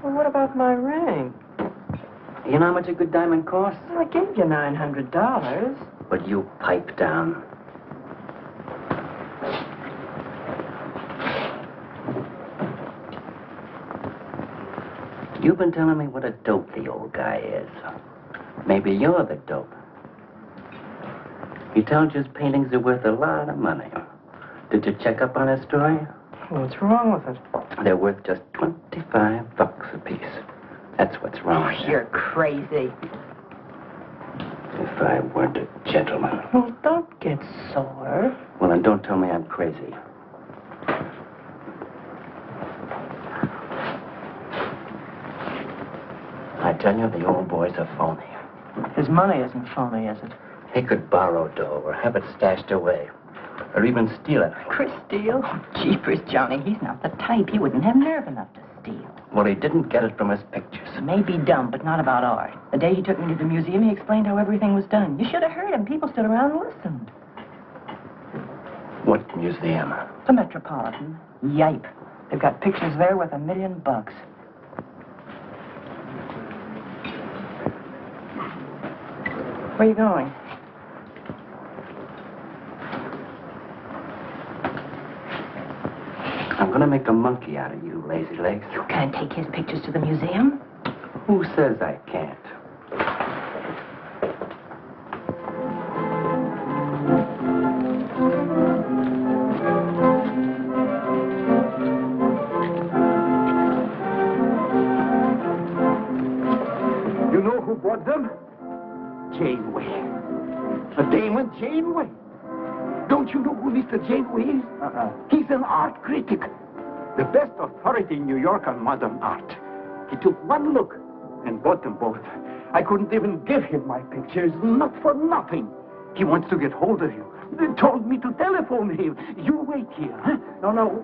Well, what about my ring? You know how much a good diamond costs? Well, I gave you $900. But you pipe down. You've been telling me what a dope the old guy is. Maybe you're the dope. He tells you his paintings are worth a lot of money. Did you check up on his story? What's wrong with it? They're worth just $25 a piece. That's what's wrong. Oh, you're crazy. If I weren't a gentleman. Well, don't get sore. Well, then don't tell me I'm crazy. I tell you, the old boy's a phony. His money isn't phony, is it? He could borrow dough or have it stashed away. Or even steal it. Chris steal? Jeepers, Johnny, he's not the type. He wouldn't have nerve enough to steal. Well, he didn't get it from his pictures. He may be dumb, but not about art. The day he took me to the museum, he explained how everything was done. You should have heard him. People stood around and listened. What museum? The Metropolitan. Yipe. They've got pictures there worth $1 million. Where are you going? I'm gonna make a monkey out of you, lazy legs. You can't take his pictures to the museum. Who says I can't? You know who bought them? Janeway. A Damon Janeway. Don't you know who Mr. Janeway is? He's an art critic. The best authority in New York on modern art. He took one look and bought them both. I couldn't even give him my pictures, not for nothing. He wants to get hold of you. They told me to telephone him. You wait here, huh? No.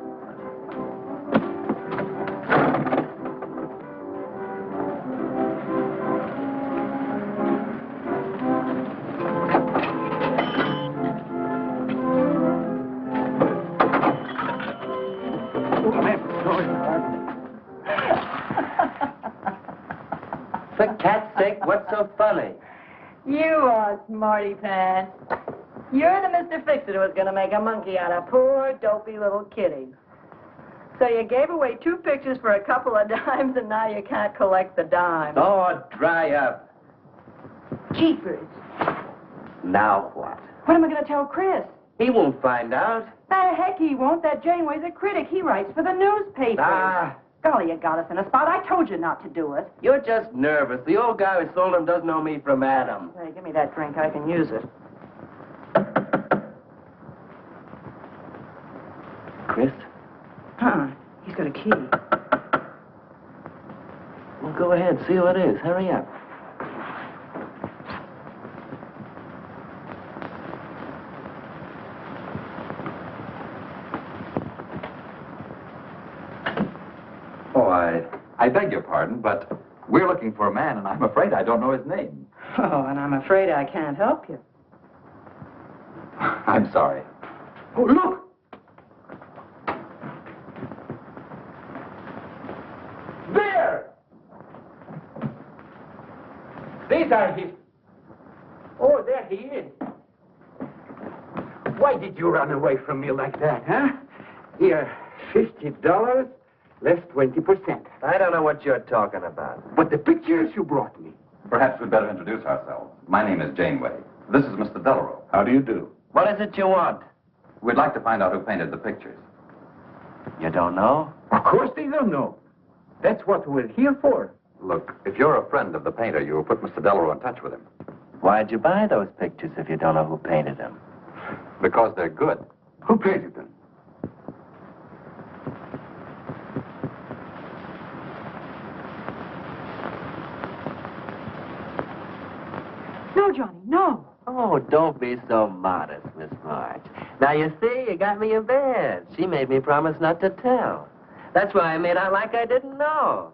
For cat's sake, what's so funny? You are smarty pants. You're the Mr. Fix-It who was going to make a monkey out of poor, dopey little kitty. So you gave away 2 pictures for a couple of dimes, and now you can't collect the dime. Oh, dry up. Jeepers. Now what? What am I going to tell Chris? He won't find out. The heck he won't. That Janeway's a critic. He writes for the newspaper. Ah. Golly, you got us in a spot. I told you not to do it. You're just nervous. The old guy who sold him doesn't know me from Adam. Hey, give me that drink. I can use it. Chris? Huh. He's got a key. Well, go ahead. See who it is. Hurry up. Oh, I beg your pardon, but we're looking for a man, and I'm afraid I don't know his name. Oh, and I'm afraid I can't help you. I'm sorry. Oh, look! There! These are his... Oh, there he is. Why did you run away from me like that, huh? Here, $50, less 20%. I don't know what you're talking about. But the pictures you brought me. Perhaps we'd better introduce ourselves. My name is Janeway. This is Mr. Delarose. How do you do? What is it you want? We'd like to find out who painted the pictures. You don't know? Of course they don't know. That's what we're here for. Look, if you're a friend of the painter, you will put Mr. Delarose in touch with him. Why'd you buy those pictures if you don't know who painted them? Because they're good. Who painted them? No, Johnny, no. Oh, don't be so modest, Miss March. Now, you see, you got me in bed. She made me promise not to tell. That's why I made out like I didn't know.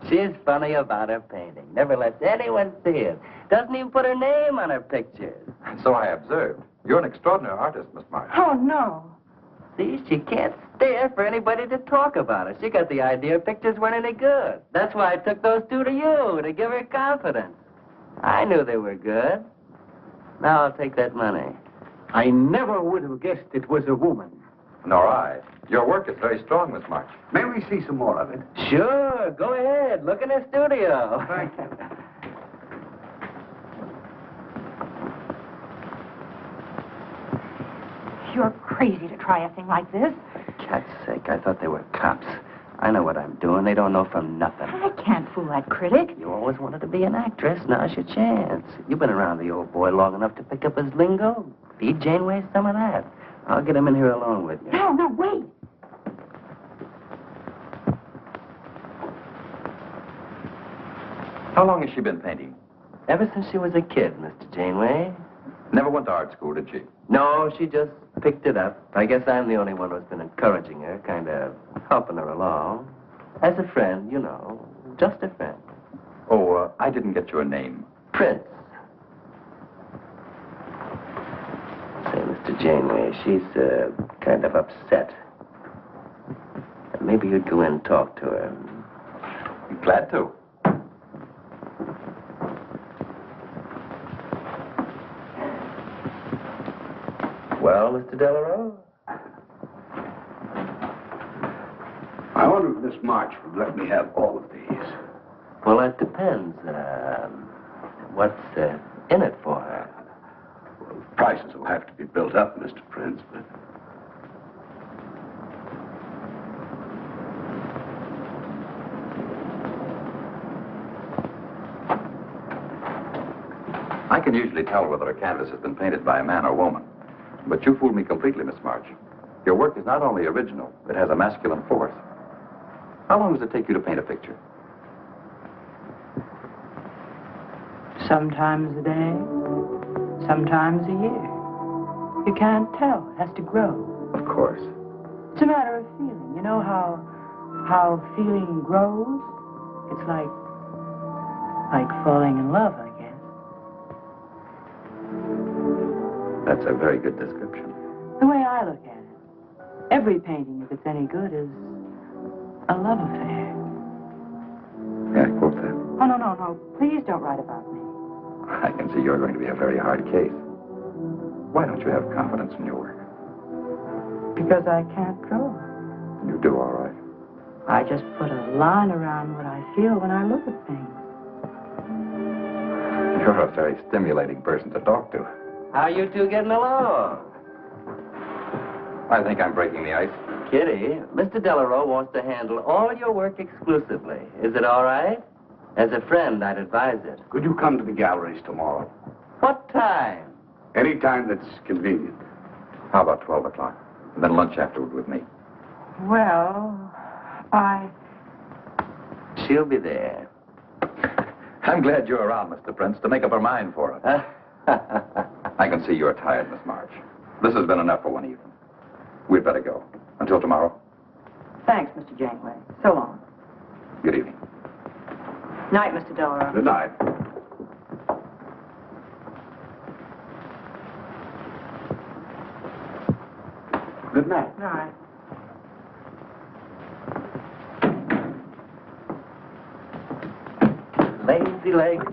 She's funny about her painting. Never lets anyone see it. Doesn't even put her name on her pictures. So I observed. You're an extraordinary artist, Miss March. Oh, no. See, she can't stand for anybody to talk about her. She got the idea pictures weren't any good. That's why I took those two to you, to give her confidence. I knew they were good. Now I'll take that money. I never would have guessed it was a woman. Nor I. Your work is very strong, Miss March. May we see some more of it? Sure, go ahead. Look in the studio. Thank you. You're crazy to try a thing like this. Cat's sake, I thought they were cops. I know what I'm doing. They don't know from nothing. I can't fool that critic. You always wanted to be an actress. Now's your chance. You've been around the old boy long enough to pick up his lingo. Feed Janeway some of that. I'll get him in here alone with you. No, wait. How long has she been painting? Ever since she was a kid, Mr. Janeway. Never went to art school, did she? No, she just picked it up. I guess I'm the only one who's been encouraging her, kind of helping her along. As a friend, you know, just a friend. Oh, I didn't get your name. Fritz. Say, Mr. Janeway, she's kind of upset. Maybe you'd go in and talk to her. Glad to. Well, Mr. Delarose? I wonder if Miss March would let me have all of these. Well, that depends. What's in it for her? Well, prices will have to be built up, Mr. Prince, but... I can usually tell whether a canvas has been painted by a man or woman. But you fooled me completely, Miss March. Your work is not only original, it has a masculine force. How long does it take you to paint a picture? Sometimes a day, sometimes a year. You can't tell. It has to grow. Of course. It's a matter of feeling. You know how feeling grows? It's like falling in love, I guess. That's a very good description. The way I look at it, every painting, if it's any good, is a love affair. Yeah, quote that. Oh, no. Please don't write about me. I can see you're going to be a very hard case. Why don't you have confidence in your work? Because I can't draw. You do all right. I just put a line around what I feel when I look at things. You're a very stimulating person to talk to. How you two getting along? I think I'm breaking the ice. Kitty, Mr. Delarose wants to handle all your work exclusively. Is it all right? As a friend, I'd advise it. Could you come to the galleries tomorrow? What time? Any time that's convenient. How about 12 o'clock? And then lunch afterward with me. Well, She'll be there. I'm glad you're around, Mr. Prince, to make up her mind for it. I can see you're tired, Miss March. This has been enough for one evening. We'd better go. Until tomorrow. Thanks, Mr. Janeway. So long. Good evening. Night, Mr. Delarose. Good night. Good night. Night. Lazy legs.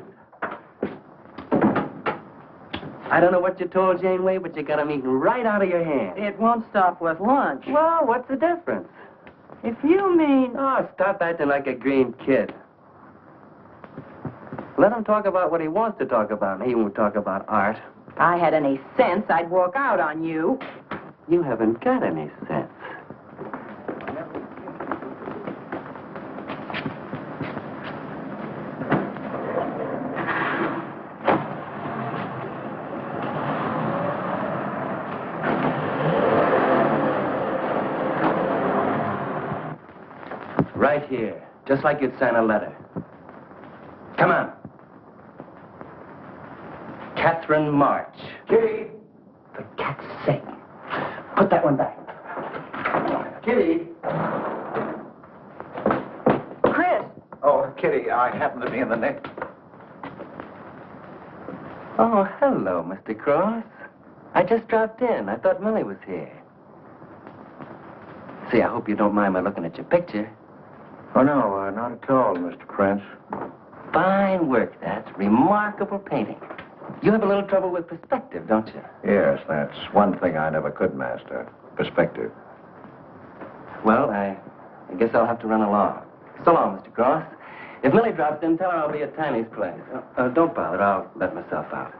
I don't know what you told Janeway, but you got 'em eating right out of your hand. It won't stop with lunch. Well, what's the difference? If you mean... Oh, stop acting like a green kid. Let him talk about what he wants to talk about, and he won't talk about art. If I had any sense, I'd walk out on you. You haven't got any sense. Right here, just like you'd sign a letter. Come on. Catherine March. Kitty! For cat's sake. Put that one back. Kitty! Chris! Oh, Kitty, I happen to be in the next. Oh, hello, Mr. Cross. I just dropped in. I thought Millie was here. See, I hope you don't mind my looking at your picture. Oh, no, not at all, Mr. Prince. Fine work, that's remarkable painting. You have a little trouble with perspective, don't you? Yes, that's one thing I never could master. Perspective. Well, I guess I'll have to run along. So long, Mr. Cross. If Millie drops in, tell her I'll be at Tiny's place. Don't bother. I'll let myself out.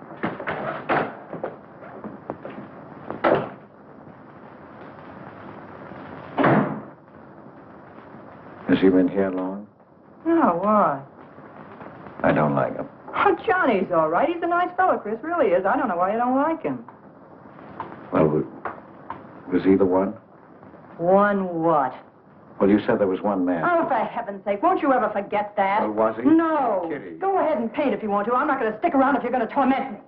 Has he been here long? No, why? I don't like him. Oh, Johnny's all right. He's a nice fellow, Chris. Really is. I don't know why you don't like him. Well, was he the one? One what? Well, you said there was one man. Oh, for heaven's sake, won't you ever forget that? Well, was he? No. Kitty. Go ahead and paint if you want to. I'm not going to stick around if you're going to torment me.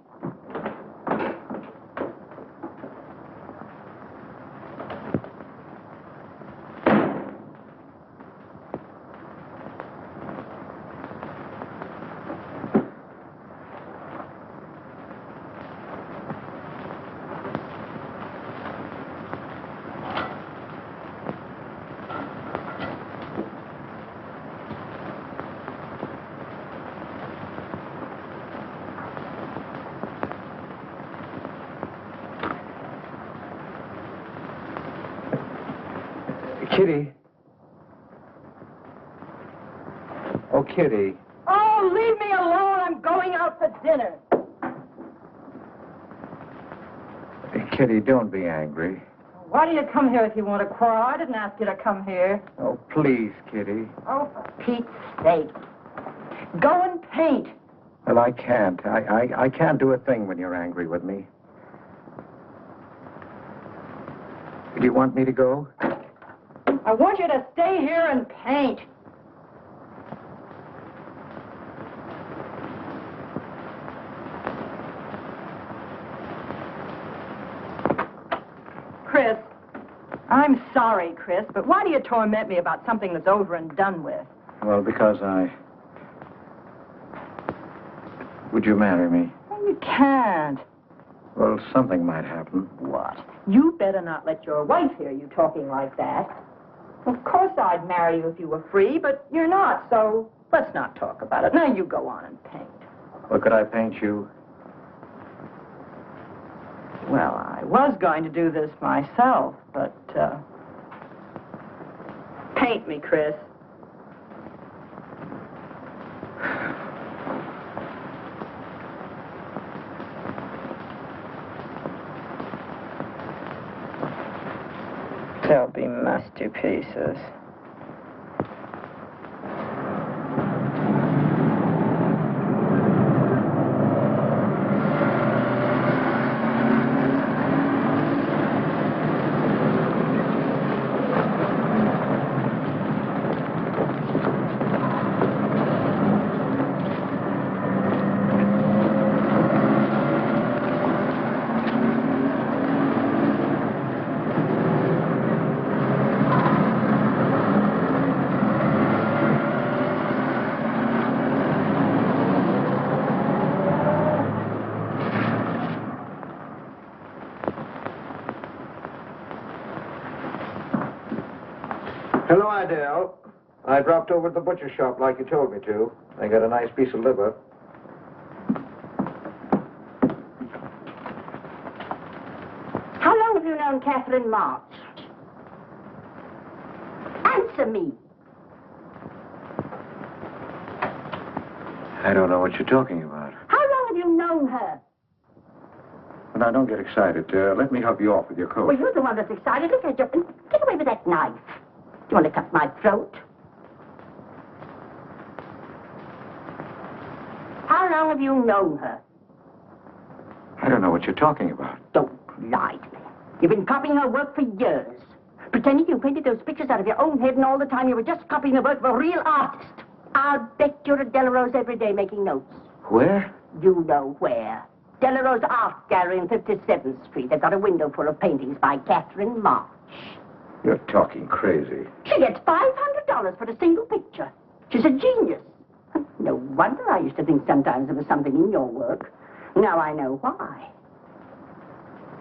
Kitty. Oh, Kitty. Oh, leave me alone. I'm going out for dinner. Kitty, don't be angry. Why do you come here if you want to quarrel? I didn't ask you to come here. Oh, please, Kitty. Oh, for Pete's sake. Go and paint. Well, I can't. I can't do a thing when you're angry with me. Do you want me to go? I want you to stay here and paint. Chris, I'm sorry, Chris, but why do you torment me about something that's over and done with? Well, because Would you marry me? Well, you can't. Well, something might happen. What? You better not let your wife hear you talking like that. Of course I'd marry you if you were free, but you're not, so let's not talk about it. Now you go on and paint. Well, could I paint you? Well, I was going to do this myself, but, paint me, Chris. They'll be masterpieces. Hello, Idell. I dropped over to the butcher shop like you told me to. I got a nice piece of liver. on Catherine March? Answer me. I don't know what you're talking about. How long have you known her? Now, don't get excited. Let me help you off with your coat. Well, you're the one that's excited. Look at you. Get away with that knife. Do you want to cut my throat? How long have you known her? I don't know what you're talking about. Don't lie to me. You've been copying her work for years. Pretending you painted those pictures out of your own head, and all the time you were just copying the work of a real artist. I'll bet you're at Delarose every day making notes. Where? You know where. Delarose Art Gallery in 57th Street. They've got a window full of paintings by Catherine March. You're talking crazy. She gets $500 for a single picture. She's a genius. No wonder I used to think sometimes there was something in your work. Now I know why.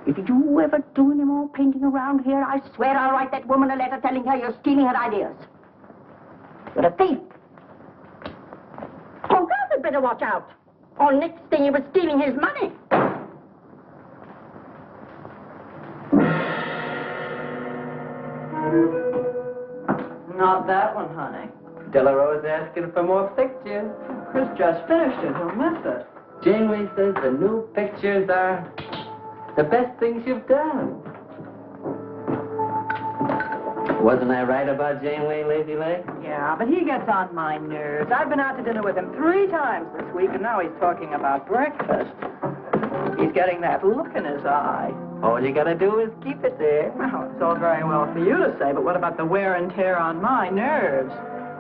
If you ever do any more painting around here, I swear I'll write that woman a letter telling her you're stealing her ideas. You're a thief. Oh, God had better watch out. Or next thing you were stealing his money. Not that one, honey. Delarose asking for more pictures. Chris just finished it. He'll miss it. Janeway says the new pictures are the best things you've done. Wasn't I right about Janeway, Lazy Leg? Yeah, but he gets on my nerves. I've been out to dinner with him 3 times this week, and now he's talking about breakfast. He's getting that look in his eye. All you gotta do is keep it there. Well, it's all very well for you to say, but what about the wear and tear on my nerves?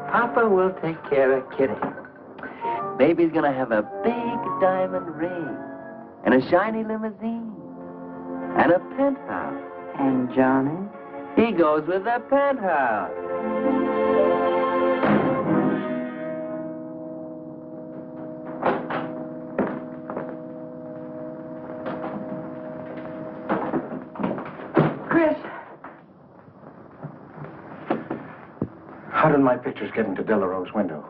Papa will take care of Kitty. Baby's gonna have a big diamond ring, and a shiny limousine, and a penthouse. And Johnny? He goes with the penthouse. Chris. How did my pictures get into Delarose's window?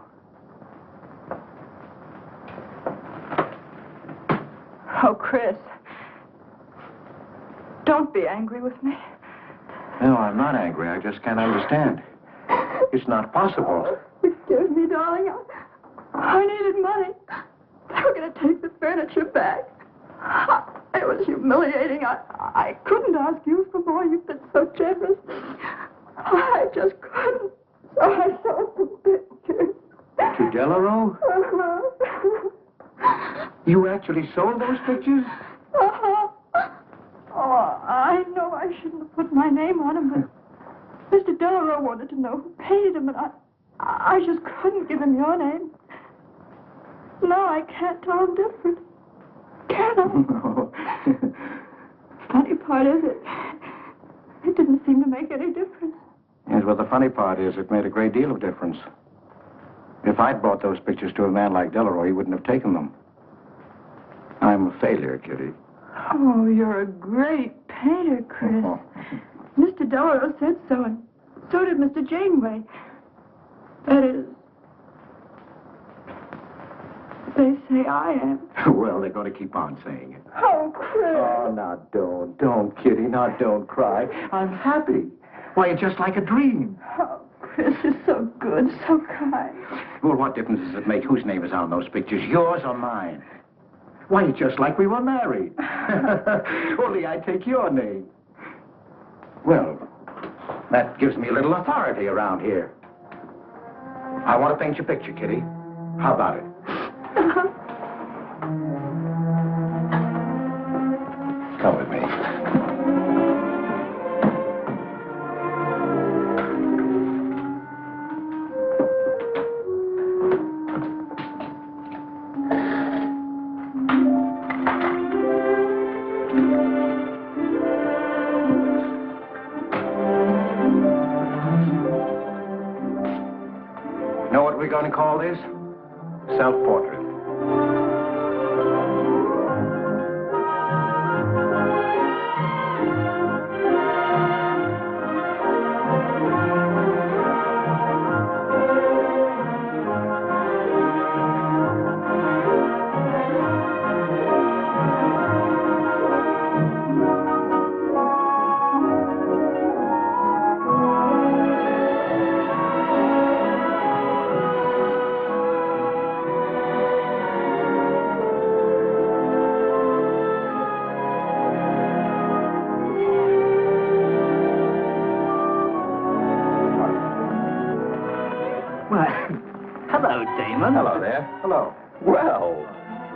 Oh, Chris. Don't be angry with me. No, I'm not angry. I just can't understand. It's not possible. Forgive me, darling. I needed money. They were going to take the furniture back. It was humiliating. I couldn't ask you for more. You've been so generous. I just couldn't. So I sold the pictures. To Delarose? You actually sold those pictures? Oh, I know I shouldn't have put my name on them, but Mr. Delarose wanted to know who painted them, and I just couldn't give him your name. No, I can't tell him different. Can I? No. Funny part is it didn't seem to make any difference. Yes, well, the funny part is it made a great deal of difference. If I'd brought those pictures to a man like Delarose, he wouldn't have taken them. I'm a failure, Kitty. Oh, you're a great painter, Chris. Oh. Mr. Delarose said so, and so did Mr. Janeway. That is, they say I am. Well, they're going to keep on saying it. Oh, Chris. Oh, now don't, Kitty. Now don't cry. I'm happy. Why, it's just like a dream. Oh, Chris is so good, so kind. Well, what difference does it make whose name is on those pictures, yours or mine? Why, it's just like we were married. Only I take your name. Well, that gives me a little authority around here. I want to paint your picture, Kitty. How about it? Come with me. Know what we're going to call this? Self-portrait. gentlemen. Hello there. Hello. Well,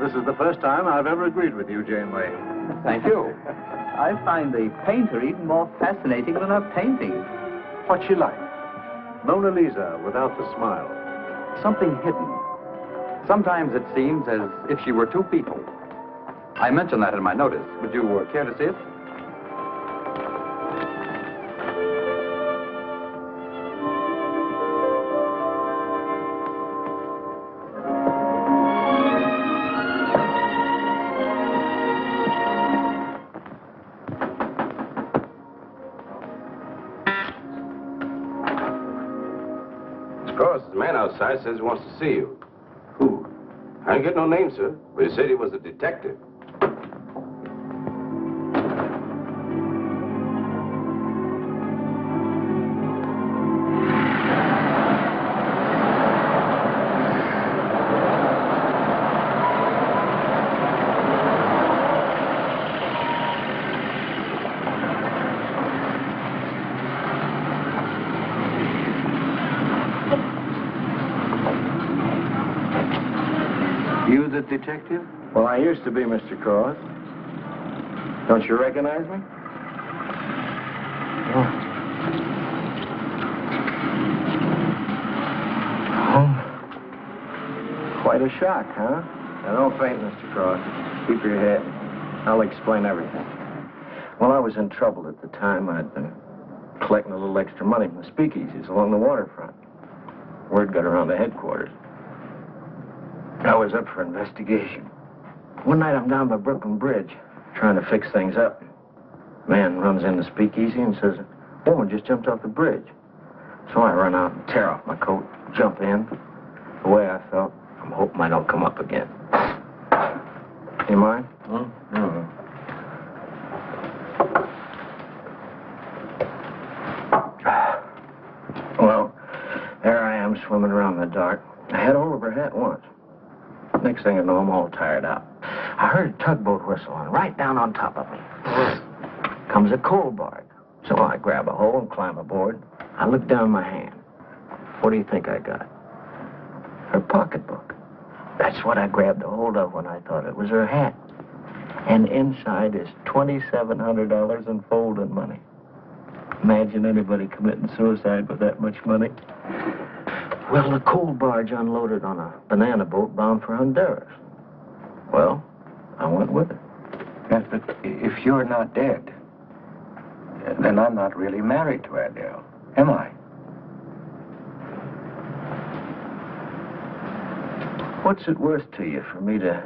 this is the first time I've ever agreed with you, Janeway. Thank you. I find the painter even more fascinating than her painting. What's she like? Mona Lisa without the smile. Something hidden. Sometimes it seems as if she were two people. I mentioned that in my notice. Would you care to see it? The man outside says he wants to see you. Who? I didn't get no name, sir, but he said he was a detective. You the detective? Well, I used to be, Mr. Cross. Don't you recognize me? Oh. Quite a shock, huh? Now, don't faint, Mr. Cross. Keep your head. I'll explain everything. Well, I was in trouble at the time. I'd been collecting a little extra money from the speakeasies along the waterfront. Word got around to headquarters. I was up for investigation. One night I'm down by Brooklyn Bridge, trying to fix things up. Man runs in the speakeasy and says, a woman just jumped off the bridge. So I run out and tear off my coat, jump in. The way I felt, I'm hoping I don't come up again. You mind? Well, there I am swimming around in the dark. I had hold of her hat once. Next thing I know, I'm all tired out. I heard a tugboat whistling right down on top of me. Comes a coal barge. So I grab a hole and climb aboard. I look down my hand. What do you think I got? Her pocketbook. That's what I grabbed a hold of when I thought it was her hat. And inside is $2,700 in folding money. Imagine anybody committing suicide with that much money. Well, the coal barge unloaded on a banana boat bound for Honduras. Well, I went with it. Yes, but if you're not dead, then I'm not really married to Adele, am I? What's it worth to you for me to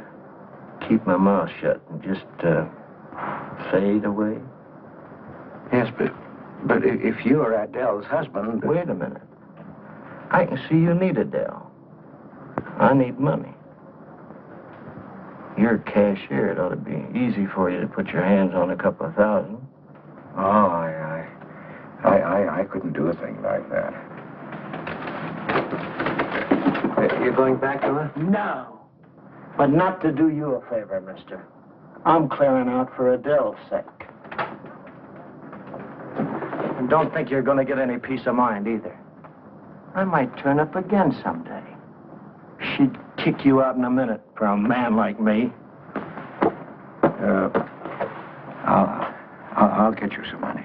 keep my mouth shut and just fade away? Yes, but if you're Adele's husband... Wait a minute. I can see you need Adele. I need money. You're a cashier. It ought to be easy for you to put your hands on a couple of thousand. Oh, I couldn't do a thing like that. You're going back to her? No. But not to do you a favor, mister. I'm clearing out for Adele's sake. And don't think you're going to get any peace of mind either. I might turn up again someday. She'd kick you out in a minute for a man like me. I'll get you some money.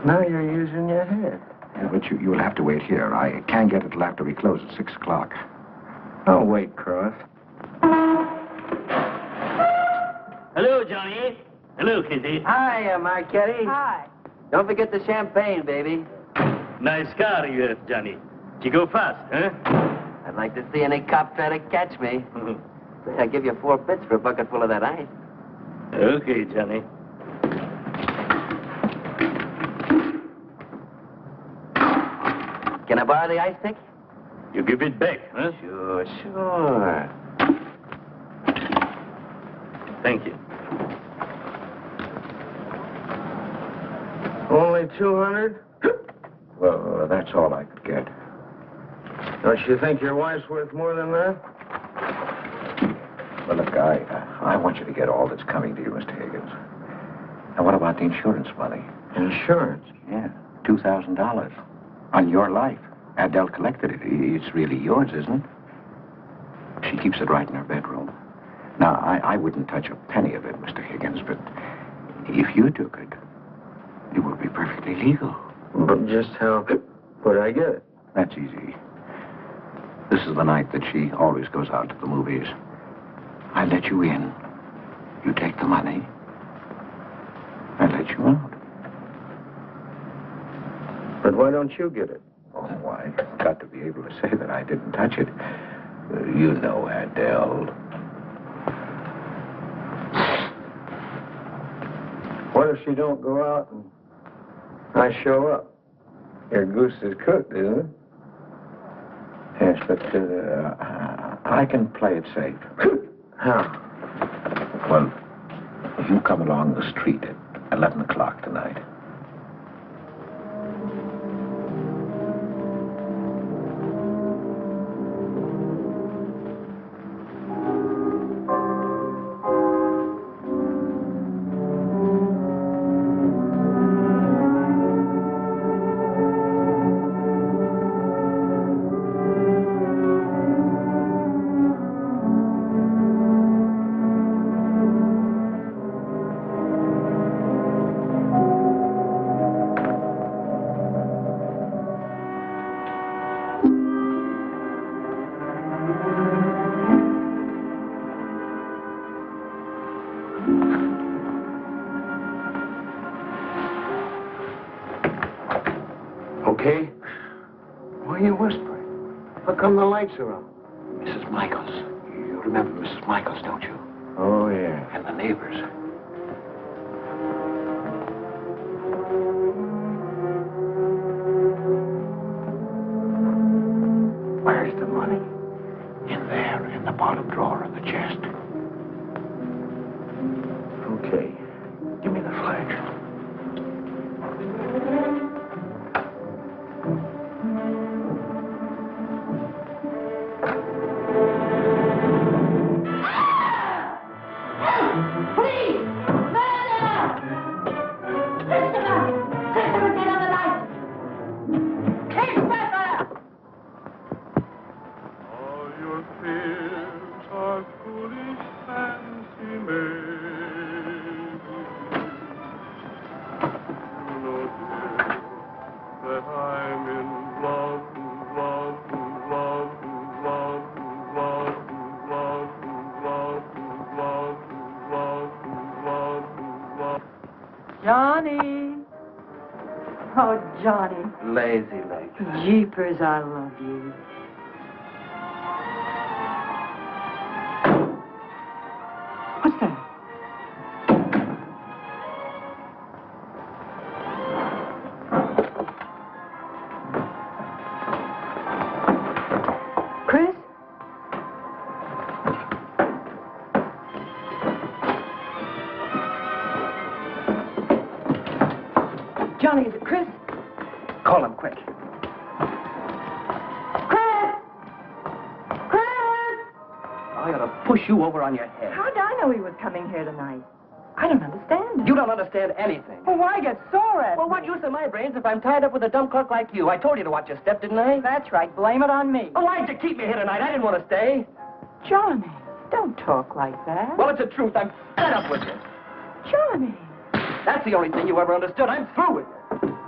Now you're using your head. Yeah, but you'll have to wait here. I can't get it till after we close at 6 o'clock. Oh, wait, Cross. Hello, Johnny. Hello, Kitty. Hi, Marquetti. Hi. Don't forget the champagne, baby. Nice car you have, Johnny. You go fast, huh? I'd like to see any cop try to catch me. I'll give you 4 bits for a bucket full of that ice. Okay, Johnny. Can I borrow the ice pick? You give it back, huh? Sure. Thank you. Only 200? Well, that's all I could get. Don't you think your wife's worth more than that? Well, look, I want you to get all that's coming to you, Mr. Higgins. Now, what about the insurance money? Insurance? Yeah, $2,000. On your life. Adele collected it. It's really yours, isn't it? She keeps it right in her bedroom. Now, I wouldn't touch a penny of it, Mr. Higgins, but if you took it, it would be perfectly legal. But just how would I get it? That's easy. This is the night that she always goes out to the movies. I let you in. You take the money. I let you out. But why don't you get it? Oh, I've got to be able to say that I didn't touch it. You know, Adele. What if she don't go out and I show up? Your goose is cooked, isn't it? Yes, but I can play it safe. How? Well, you come along the street at 11 o'clock tonight. Okay? Why are you whispering? How come the lights are on? Mrs. Michaels. You remember Mrs. Michaels, don't you? Oh, yeah. And the neighbors. Where's the money? In there, in the bottom drawer of the chest. Okay. Give me the flash. Johnny. Oh, Johnny. Lazy legs. Jeepers, I love you. What's that? Chris? Johnny, is it Chris? Call him quick. Chris! Chris! I ought to push you over on your head. How'd I know he was coming here tonight? I don't understand it. You don't understand anything. Well, why get sore at Well, me? what use are my brains if I'm tied up with a dumb clerk like you? I told you to watch your step, didn't I? That's right. Blame it on me. Oh, why'd you keep me here tonight? I didn't want to stay. Johnny, don't talk like that. Well, it's the truth. I'm fed up with you. Johnny. That's the only thing you ever understood. I'm through with you.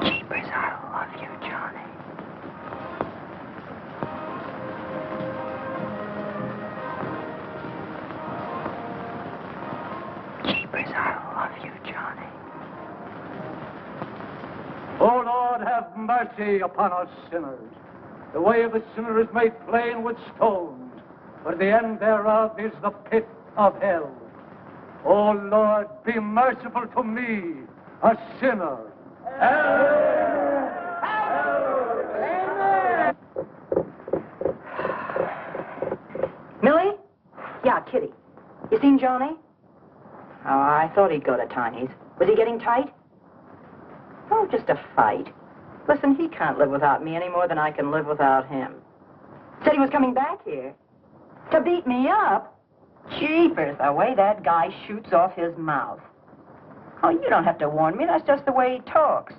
Jeepers, I love you, Johnny. Jeepers, I love you, Johnny. O Lord, have mercy upon us sinners. The way of the sinner is made plain with stones, but the end thereof is the pit of hell. O Lord, be merciful to me, a sinner. Millie? Yeah, Kitty. You seen Johnny? Oh, I thought he'd go to Tiny's. Was he getting tight? Oh, just a fight. Listen, he can't live without me any more than I can live without him. Said he was coming back here. To beat me up? Jeepers, the way that guy shoots off his mouth. Oh, you don't have to warn me. That's just the way he talks.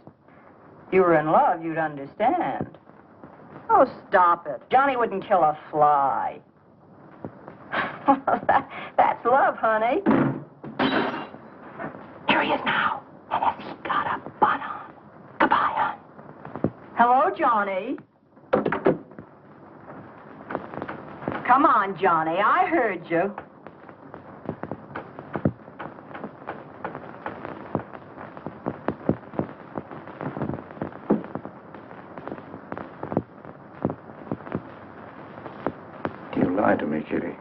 If you were in love, you'd understand. Oh, stop it. Johnny wouldn't kill a fly. That's love, honey. Here he is now. And has he got a butt on? Goodbye, hon. Hello, Johnny. Come on, Johnny. I heard you. You lied to me, Kitty.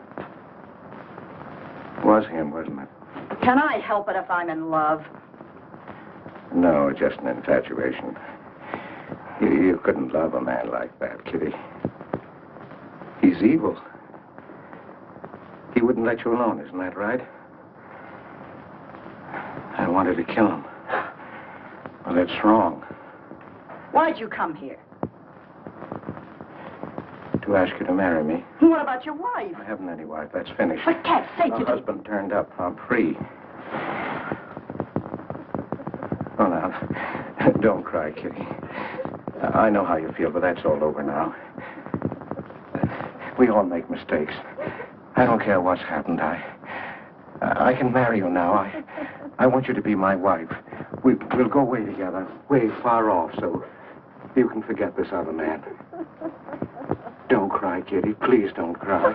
It was him, wasn't it? Can I help it if I'm in love? No, just an infatuation. You couldn't love a man like that, Kitty. He's evil. He wouldn't let you alone, isn't that right? I wanted to kill him. Well, that's wrong. Why'd you come here? To ask you to marry me. What about your wife? I haven't any wife. That's finished. For cat's sake, My you husband turned up. I'm free. Oh, now, don't cry, Kitty. I know how you feel, but that's all over now. We all make mistakes. I don't care what's happened. I can marry you now. I want you to be my wife. We'll go away together, way far off, so you can forget this other man. Don't cry, Kitty. Please don't cry.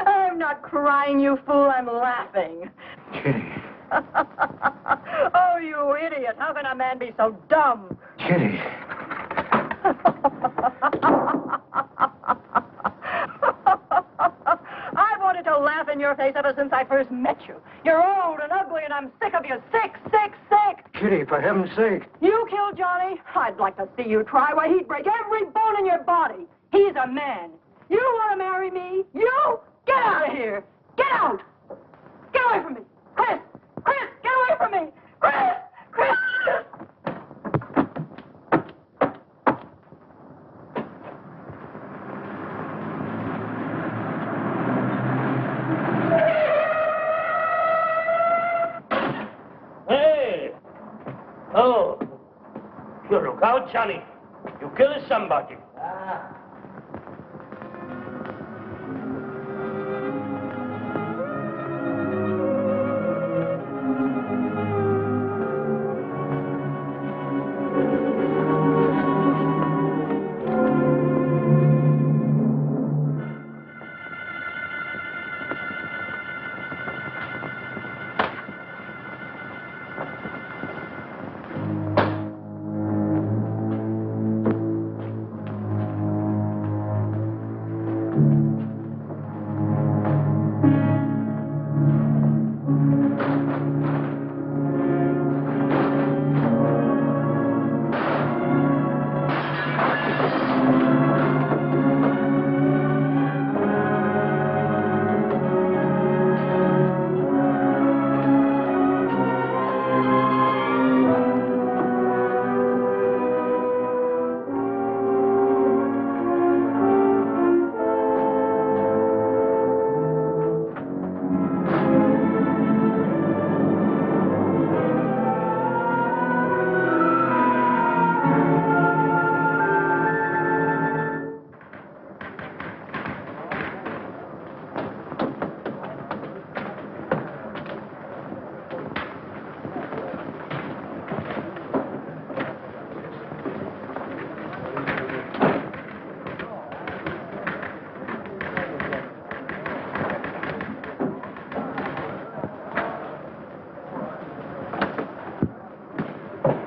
I'm not crying, you fool. I'm laughing. Kitty. Oh, you idiot. How can a man be so dumb? Kitty. I wanted to laugh in your face ever since I first met you. You're old and ugly, and I'm sick of you. Sick, sick, sick. Kitty, for heaven's sake. You killed Johnny? I'd like to see you try. Why, he'd break every bone in your body. He's a man. You want to marry me? You? Get out of here. Get out. Get away from me. Chris! Chris, get away from me. Chris! Chris! Hey! Oh. You look out, Johnny. You killed somebody.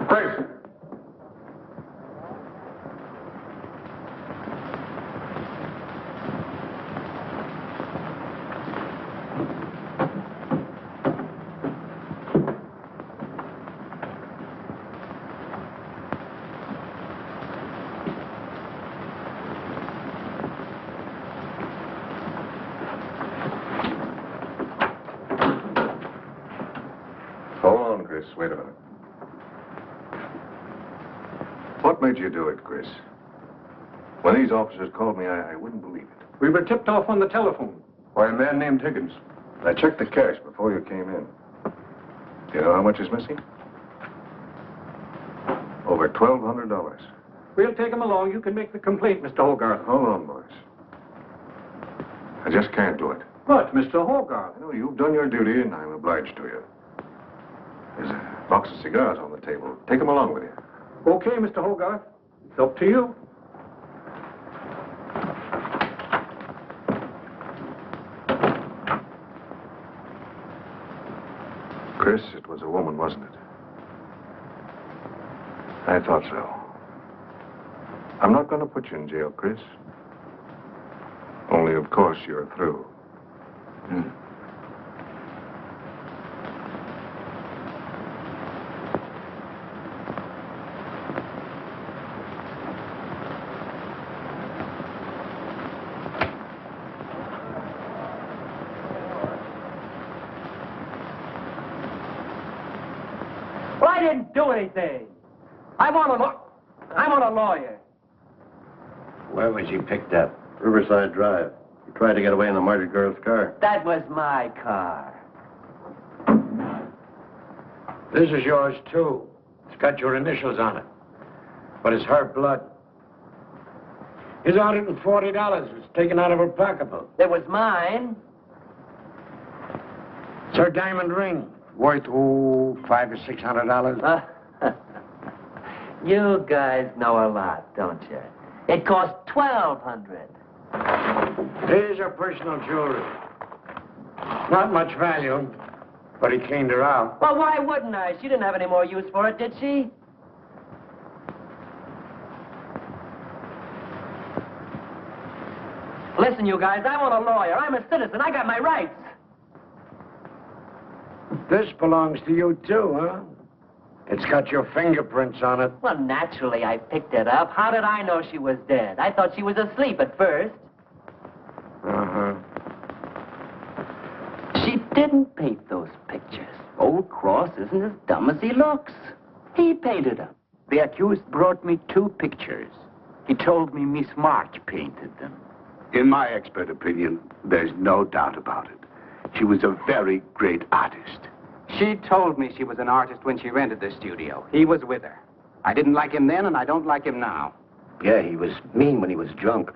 Fritz! Hold on, Chris. Wait a minute. What made you do it, Chris? When these officers called me, I wouldn't believe it. We were tipped off on the telephone. Why, a man named Higgins. I checked the cash before you came in. Do you know how much is missing? Over $1,200. We'll take him along. You can make the complaint, Mr. Hogarth. Hold on, boys. I just can't do it. But, Mr. Hogarth. I know you've done your duty, and I'm obliged to you. There's a box of cigars on the table. Take them along with you. Okay, Mr. Hogarth. It's up to you. Chris, it was a woman, wasn't it? I thought so. I'm not going to put you in jail, Chris. Only, of course, you're through. Well, I didn't do anything. I want a lawyer. Where was he picked up? Riverside Drive. He tried to get away in the murdered girl's car. That was my car. This is yours, too. It's got your initials on it. But it's her blood. His $140 was taken out of her pocketbook. It was mine. It's her diamond ring. Worth, $500 or $600. You guys know a lot, don't you? It cost $1,200. Here's her personal jewelry. Not much value, but he cleaned her out. Well, why wouldn't I? She didn't have any more use for it, did she? Listen, you guys, I want a lawyer. I'm a citizen. I got my rights. This belongs to you, too, huh? It's got your fingerprints on it. Well, naturally, I picked it up. How did I know she was dead? I thought she was asleep at first. Uh-huh. She didn't paint those pictures. Old Cross isn't as dumb as he looks. He painted them. The accused brought me 2 pictures. He told me Miss March painted them. In my expert opinion, there's no doubt about it. She was a very great artist. She told me she was an artist when she rented the studio. He was with her. I didn't like him then, and I don't like him now. Yeah, he was mean when he was drunk.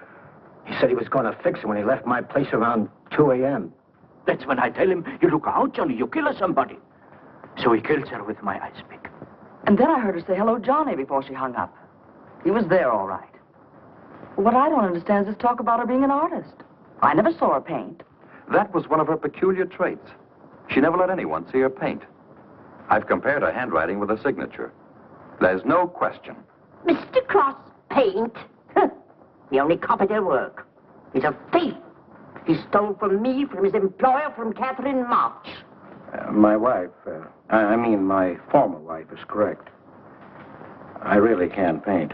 He said he was going to fix her when he left my place around 2 a.m. That's when I tell him, you look out, Johnny, you kill somebody. So he kills her with my ice pick. And then I heard her say hello, Johnny, before she hung up. He was there, all right. What I don't understand is this talk about her being an artist. I never saw her paint. That was one of her peculiar traits. She never let anyone see her paint. I've compared her handwriting with her signature. There's no question. Mr. Cross paint? The only copy there'll work. He's a thief. He stole from me, from his employer, from Catherine March. My wife, my former wife is correct. I really can't paint.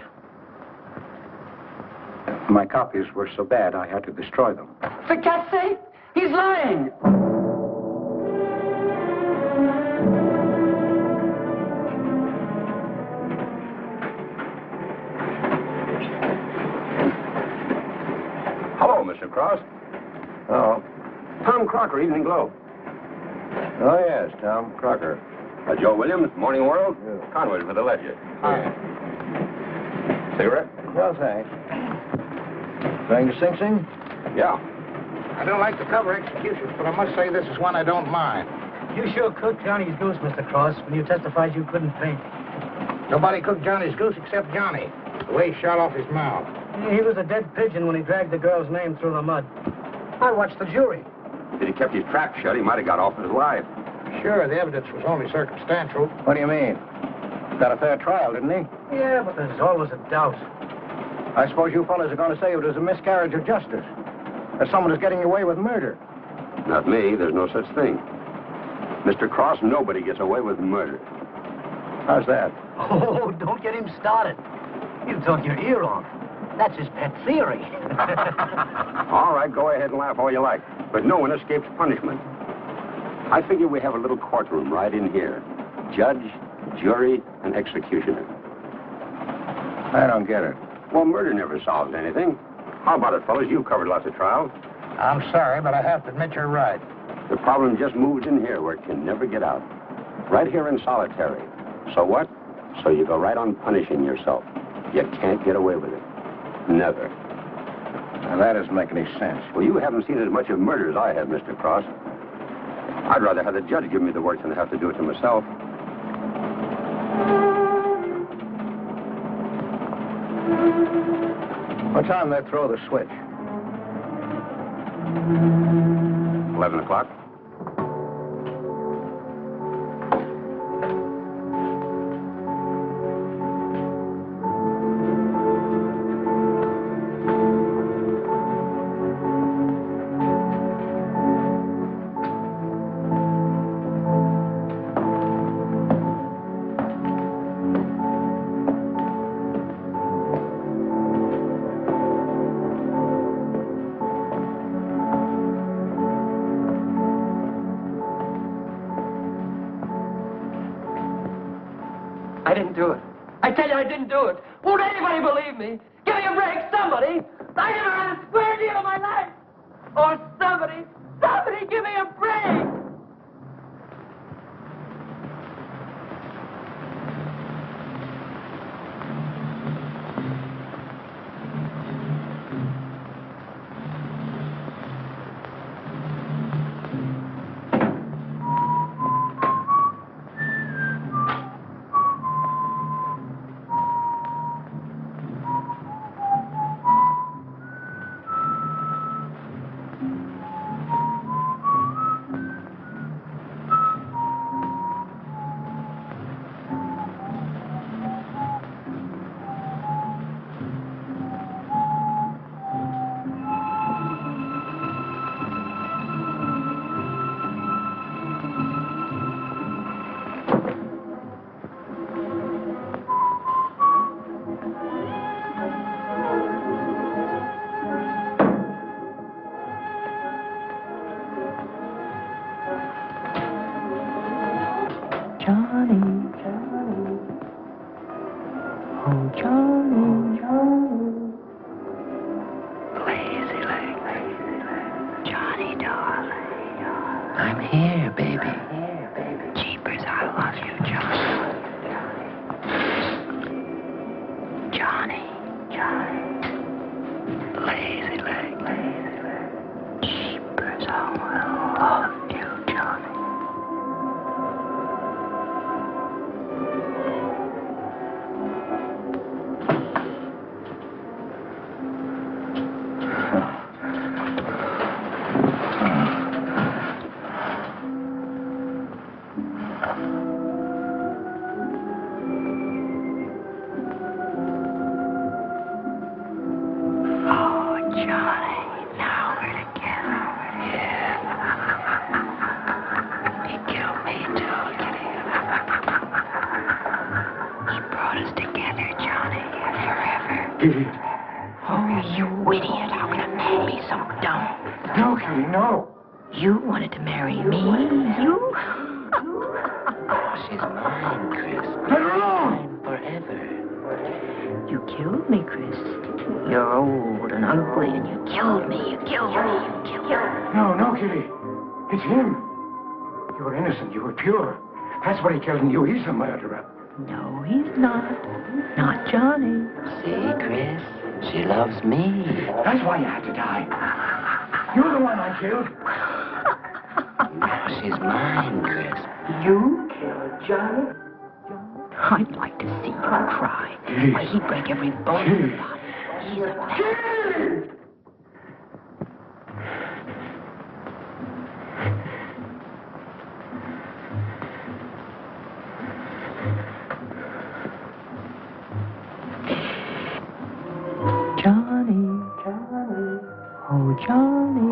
My copies were so bad, I had to destroy them. For cat's sake, he's lying. Hello, Mr. Cross. Oh. Tom Crocker, Evening Globe. Oh, yes, Tom Crocker. Joe Williams, Morning World. Conway for the Ledger. Cigarette? No, thanks. Going to Sing Sing? Yeah. I don't like to cover executions, but I must say this is one I don't mind. You sure cooked Johnny's goose, Mr. Cross, when you testified you couldn't paint. Nobody cooked Johnny's goose except Johnny. The way he shot off his mouth. He was a dead pigeon when he dragged the girl's name through the mud. I watched the jury. If he'd kept his trap shut, he might have got off with his life. Sure, the evidence was only circumstantial. What do you mean? Got a fair trial, didn't he? Yeah, but there's always a doubt. I suppose you fellas are going to say it was a miscarriage of justice. That someone is getting away with murder. Not me. There's no such thing. Mr. Cross, nobody gets away with murder. How's that? Oh, don't get him started. He'll talk your ear off. That's his pet theory. All right, go ahead and laugh all you like. But no one escapes punishment. I figure we have a little courtroom right in here. Judge, jury, and executioner. I don't get it. Well, murder never solves anything. How about it, fellas? You've covered lots of trials. I'm sorry, but I have to admit you're right. The problem just moved in here where it can never get out. Right here in solitary. So what? So you go right on punishing yourself. You can't get away with it. Never. Now, that doesn't make any sense. Well, you haven't seen as much of murder as I have, Mr. Cross. I'd rather have the judge give me the work than have to do it to myself. What time did they throw the switch? 11 o'clock. I didn't do it. I tell you, I didn't do it. Won't anybody believe me? Give me a break, somebody. I never had a square deal in my life. Or somebody give me a break. I'm here, baby. Jeepers, I love you, Johnny. Johnny. Lazy leg. Jeepers, I love you, Johnny. Oh, you idiot. How can a man be so dumb? No, Kitty, no. You wanted to marry me? You? She's mine, Chris. Let her alone. Mine forever. You killed me, Chris. You're old and ugly, and you killed me. You killed me. You killed me. No, Kitty. It's him. You were innocent. You were pure. That's what he killed in you. He's a murderer. No, he's not. Not Johnny. See, Chris? She loves me. That's why you had to die. You're the one I killed. Now she's mine, Chris. You killed Johnny? I'd like to see you cry. Why, he'd break every bone in your body. He's a man. Johnny. Oh, Johnny.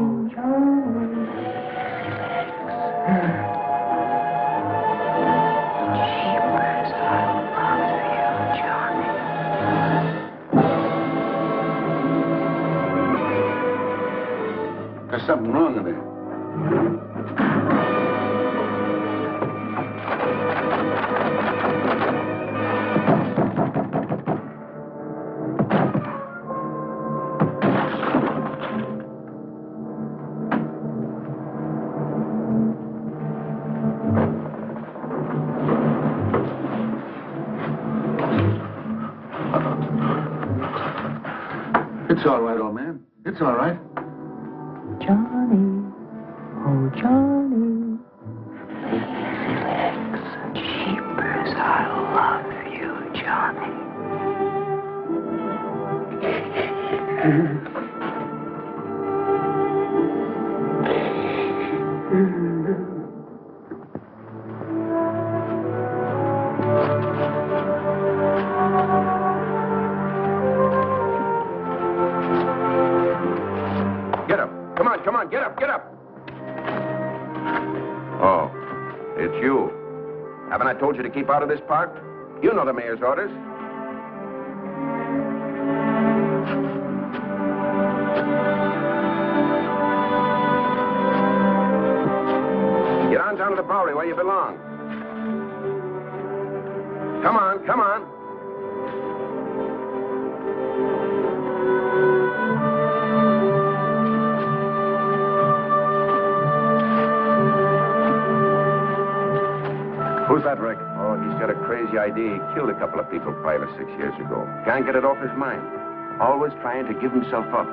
Jeepers, I love you, Johnny. There's something wrong in there. It's all right, old man. It's all right. Johnny, oh Johnny, lazy legs and sheepers, I love you, Johnny. Get up. Come on, get up. Oh, it's you. Haven't I told you to keep out of this park? You know the mayor's orders. Get on down to the Bowery where you belong. Come on. Who's that, Rick? Oh, he's got a crazy idea. He killed a couple of people 5 or 6 years ago. Can't get it off his mind. Always trying to give himself up.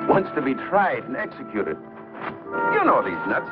Wants to be tried and executed. You know these nuts.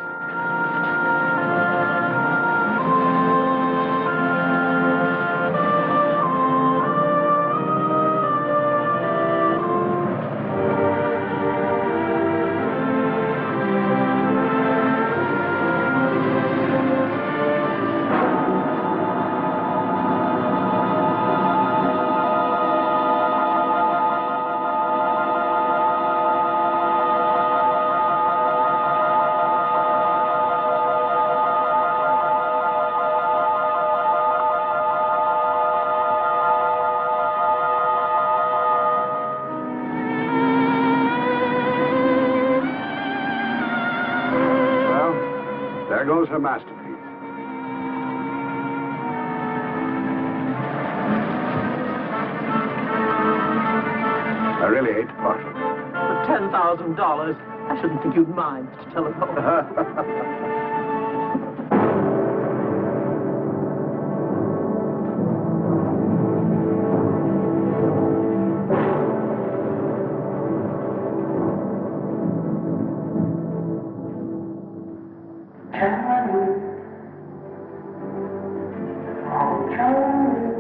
There goes her masterpiece. I really hate to part with it. For $10,000, I shouldn't think you'd mind, Mr. Telephone. Johnny, oh Johnny.